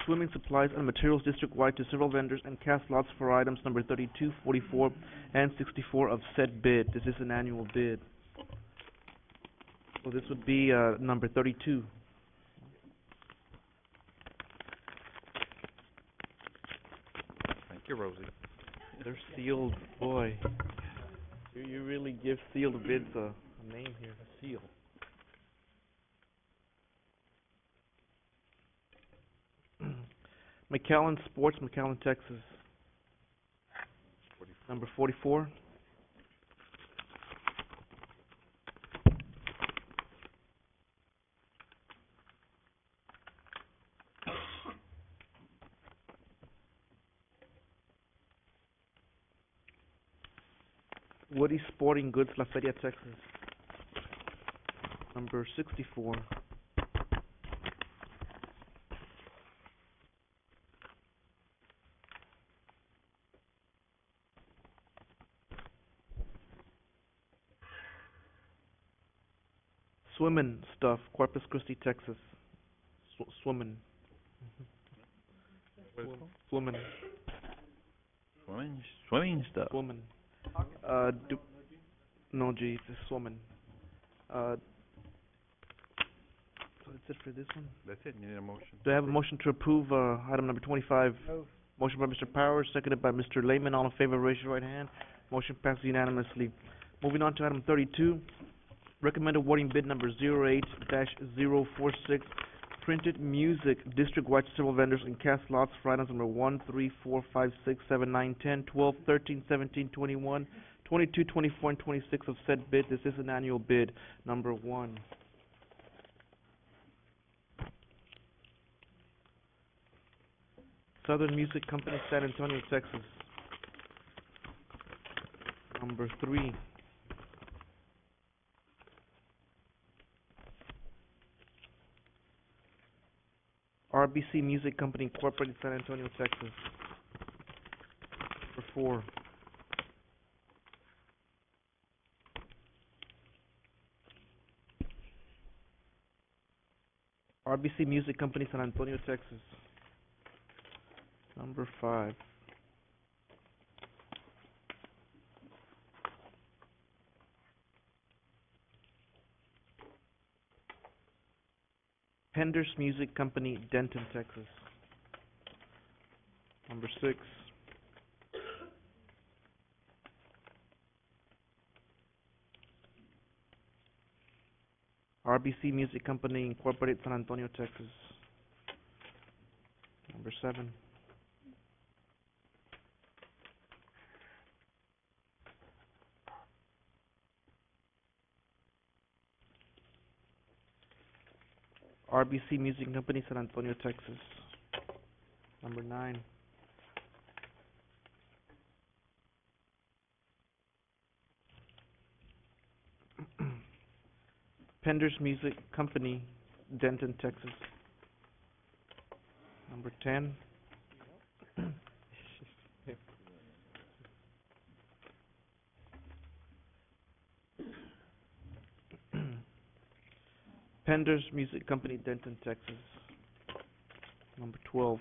swimming supplies and materials district-wide to several vendors and cast lots for items number 32, 44, and 64 of said bid. This is an annual bid. So this would be number 32. Thank you, Rosie. They're sealed, boy. You really give sealed bids a name here, a seal. McAllen Sports, McAllen, Texas. Number 44. Woody Sporting Goods, La Feria, Texas. Number 64. Swimmin' Stuff, Corpus Christi, Texas. Swimmin'. Swimmin'. Swimming stuff. Swimmin'. No G, it's Swimmin'. So that's it for this one? That's it. You need a motion. Do I have a motion to approve item number 25? Move. Motion by Mr. Powers, seconded by Mr. Lehman. All in favor, raise your right hand. Motion passes unanimously. Moving on to item 32, recommend awarding bid number 08-046, printed music district-wide to several vendors and cast lots for items number 1, 3, 4, 5, 6, 7, 9, 10, 12, 13, 17, 21, 22, 24, and 26 of said bid. This is an annual bid. Number 1. Southern Music Company, San Antonio, Texas. Number 3. RBC Music Company, Incorporated, San Antonio, Texas. Number 4. RBC Music Company, San Antonio, Texas. Number 5. Penders Music Company, Denton, Texas. Number 6. RBC Music Company, Incorporated, San Antonio, Texas. Number 7. RBC Music Company, San Antonio, Texas. Number 9. Pender's Music Company, Denton, Texas. Number 10. Pender's Music Company, Denton, Texas. Number 12.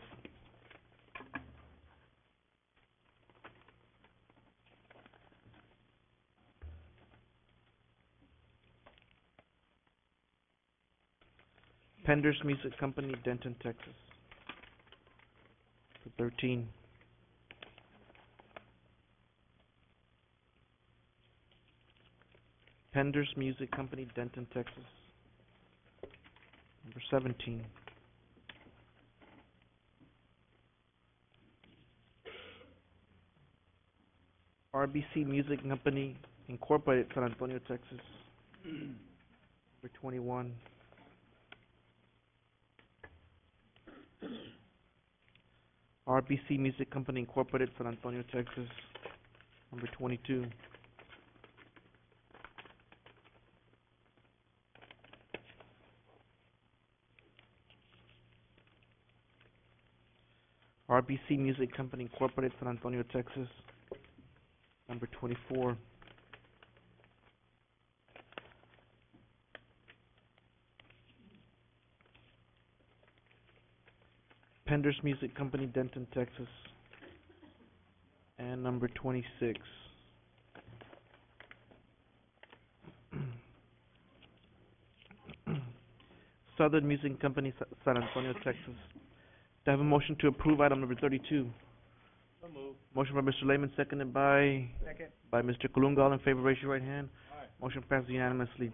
Pender's Music Company, Denton, Texas. Number 13. Pender's Music Company, Denton, Texas. Number 17. RBC Music Company, Incorporated, San Antonio, Texas. Number 21. RBC Music Company, Incorporated, San Antonio, Texas. Number 22. RBC Music Company, Incorporated, San Antonio, Texas. Number 24. Pender's Music Company, Denton, Texas. And number 26. Southern Music Company, San Antonio, Texas. Do I have a motion to approve item number 32? So moved. Motion by Mr. Lehman, seconded by? Second. By Mr. Kalunga. All in favor, raise your right hand. Aye. Motion passes unanimously.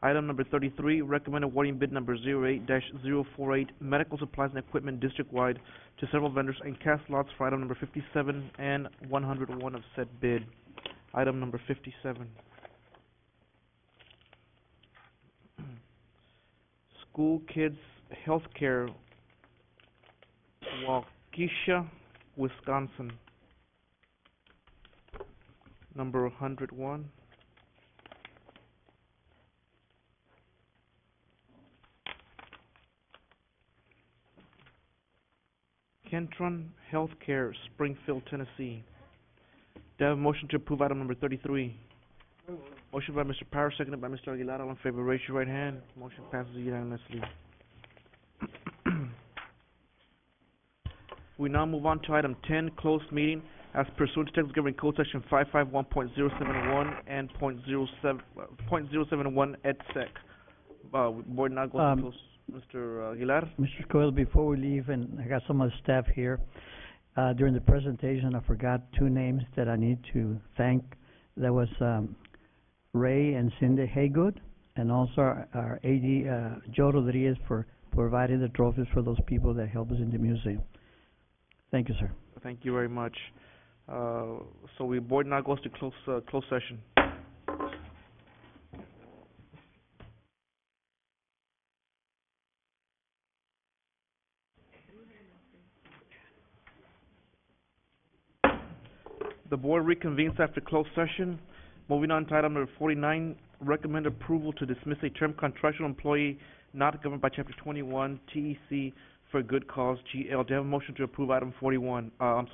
Item number 33, recommend awarding bid number 08-048, medical supplies and equipment district-wide to several vendors and cast lots for item number 57 and 101 of said bid. Item number 57. School Kids Healthcare, Waukesha, Wisconsin. Number 101. Kentron Healthcare, Springfield, Tennessee. Do I have a motion to approve item number 33? Motion by Mr. Power, seconded by Mr. Aguilar. All in favor, raise your right hand. Motion passes unanimously. We now move on to item 10, closed meeting. As pursuant to Texas Government Code Section 551.071 and .071 et sec. Board now goes to close. Mr. Aguilar? Mr. Coyle, before we leave, and I got some of the staff here, during the presentation, I forgot 2 names that I need to thank. That was Ray and Cindy Haygood, and also our AD, Joe Rodriguez, for providing the trophies for those people that help us in the museum. Thank you, sir. Thank you very much. Board now goes to closed session. The board reconvenes after closed session. Moving on to item number 49, recommend approval to dismiss a term contractual employee not governed by Chapter 21 TEC for good cause GL. Do you have a motion to approve item 49? So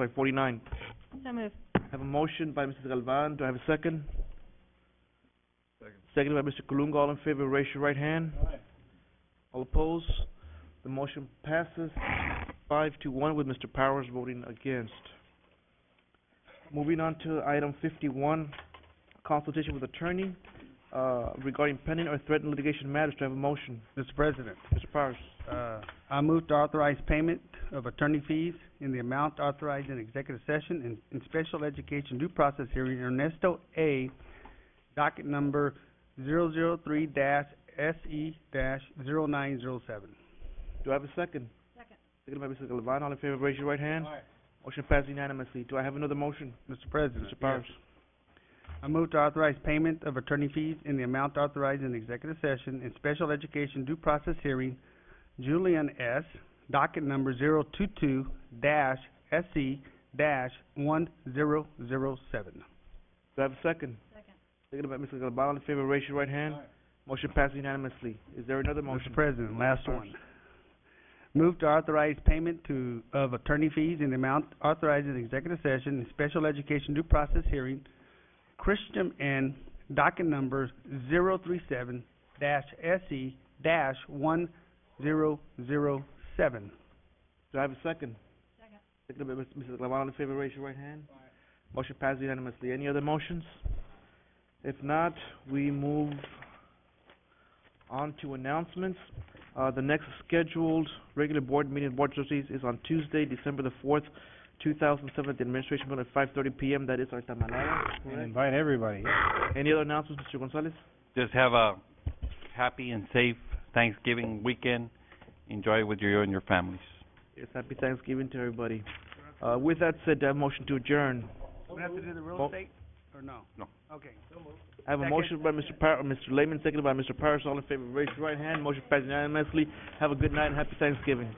moved. I have a motion by Mrs. Galvan. Do I have a second? Second. Seconded by Mr. Kalunga. All in favor, raise your right hand. Aye. All opposed? The motion passes 5-1 with Mr. Powers voting against. Moving on to item 51, consultation with attorney regarding pending or threatened litigation matters. Do I have a motion? Mr. President, Mr. Powers. I move to authorize payment of attorney fees in the amount authorized in executive session in special education due process hearing Ernesto A., docket number 003-SE-0907. Do I have a second? Second. Seconded by Mr. Galvan. All in favor, raise your right hand. Aye. Motion passes unanimously. Do I have another motion? Mr. President. Mr. Powers. Yes. I move to authorize payment of attorney fees in the amount authorized in executive session in special education due process hearing Julian S., docket number 022-SC-1007. Do I have a second? Second. Seconded by Mr. Gonzalez. All in favor, raise your right hand. Motion passes unanimously. Is there another motion? Mr. President, last one. Move to authorize payment of attorney fees in the amount authorized in executive session in special education due process hearing, Christian N., docket number 037-SC-1007. Do I have a second? Second. Seconded by Mrs. Gonzalez. All in favor, raise your right hand. Motion passes unanimously. Any other motions? If not, we move on to announcements. The next scheduled regular board meeting of Board of Trustees is on Tuesday, December the 4th, 2007, at the Administration Building at 5:30 p.m. That is our Tamalera, And correct? invite everybody. Any other announcements, Mr. Gonzalez? Just have a happy and safe Thanksgiving weekend. Enjoy it with you and your families. Yes, happy Thanksgiving to everybody. With that said, do I have a motion to adjourn? We have to do the real Oh. estate, or no? No. Okay. I have a Second. motion by Mr. Lehman, seconded by Mr. Paris. All in favor, raise your right hand. Motion passes unanimously. Have a good night and happy Thanksgiving.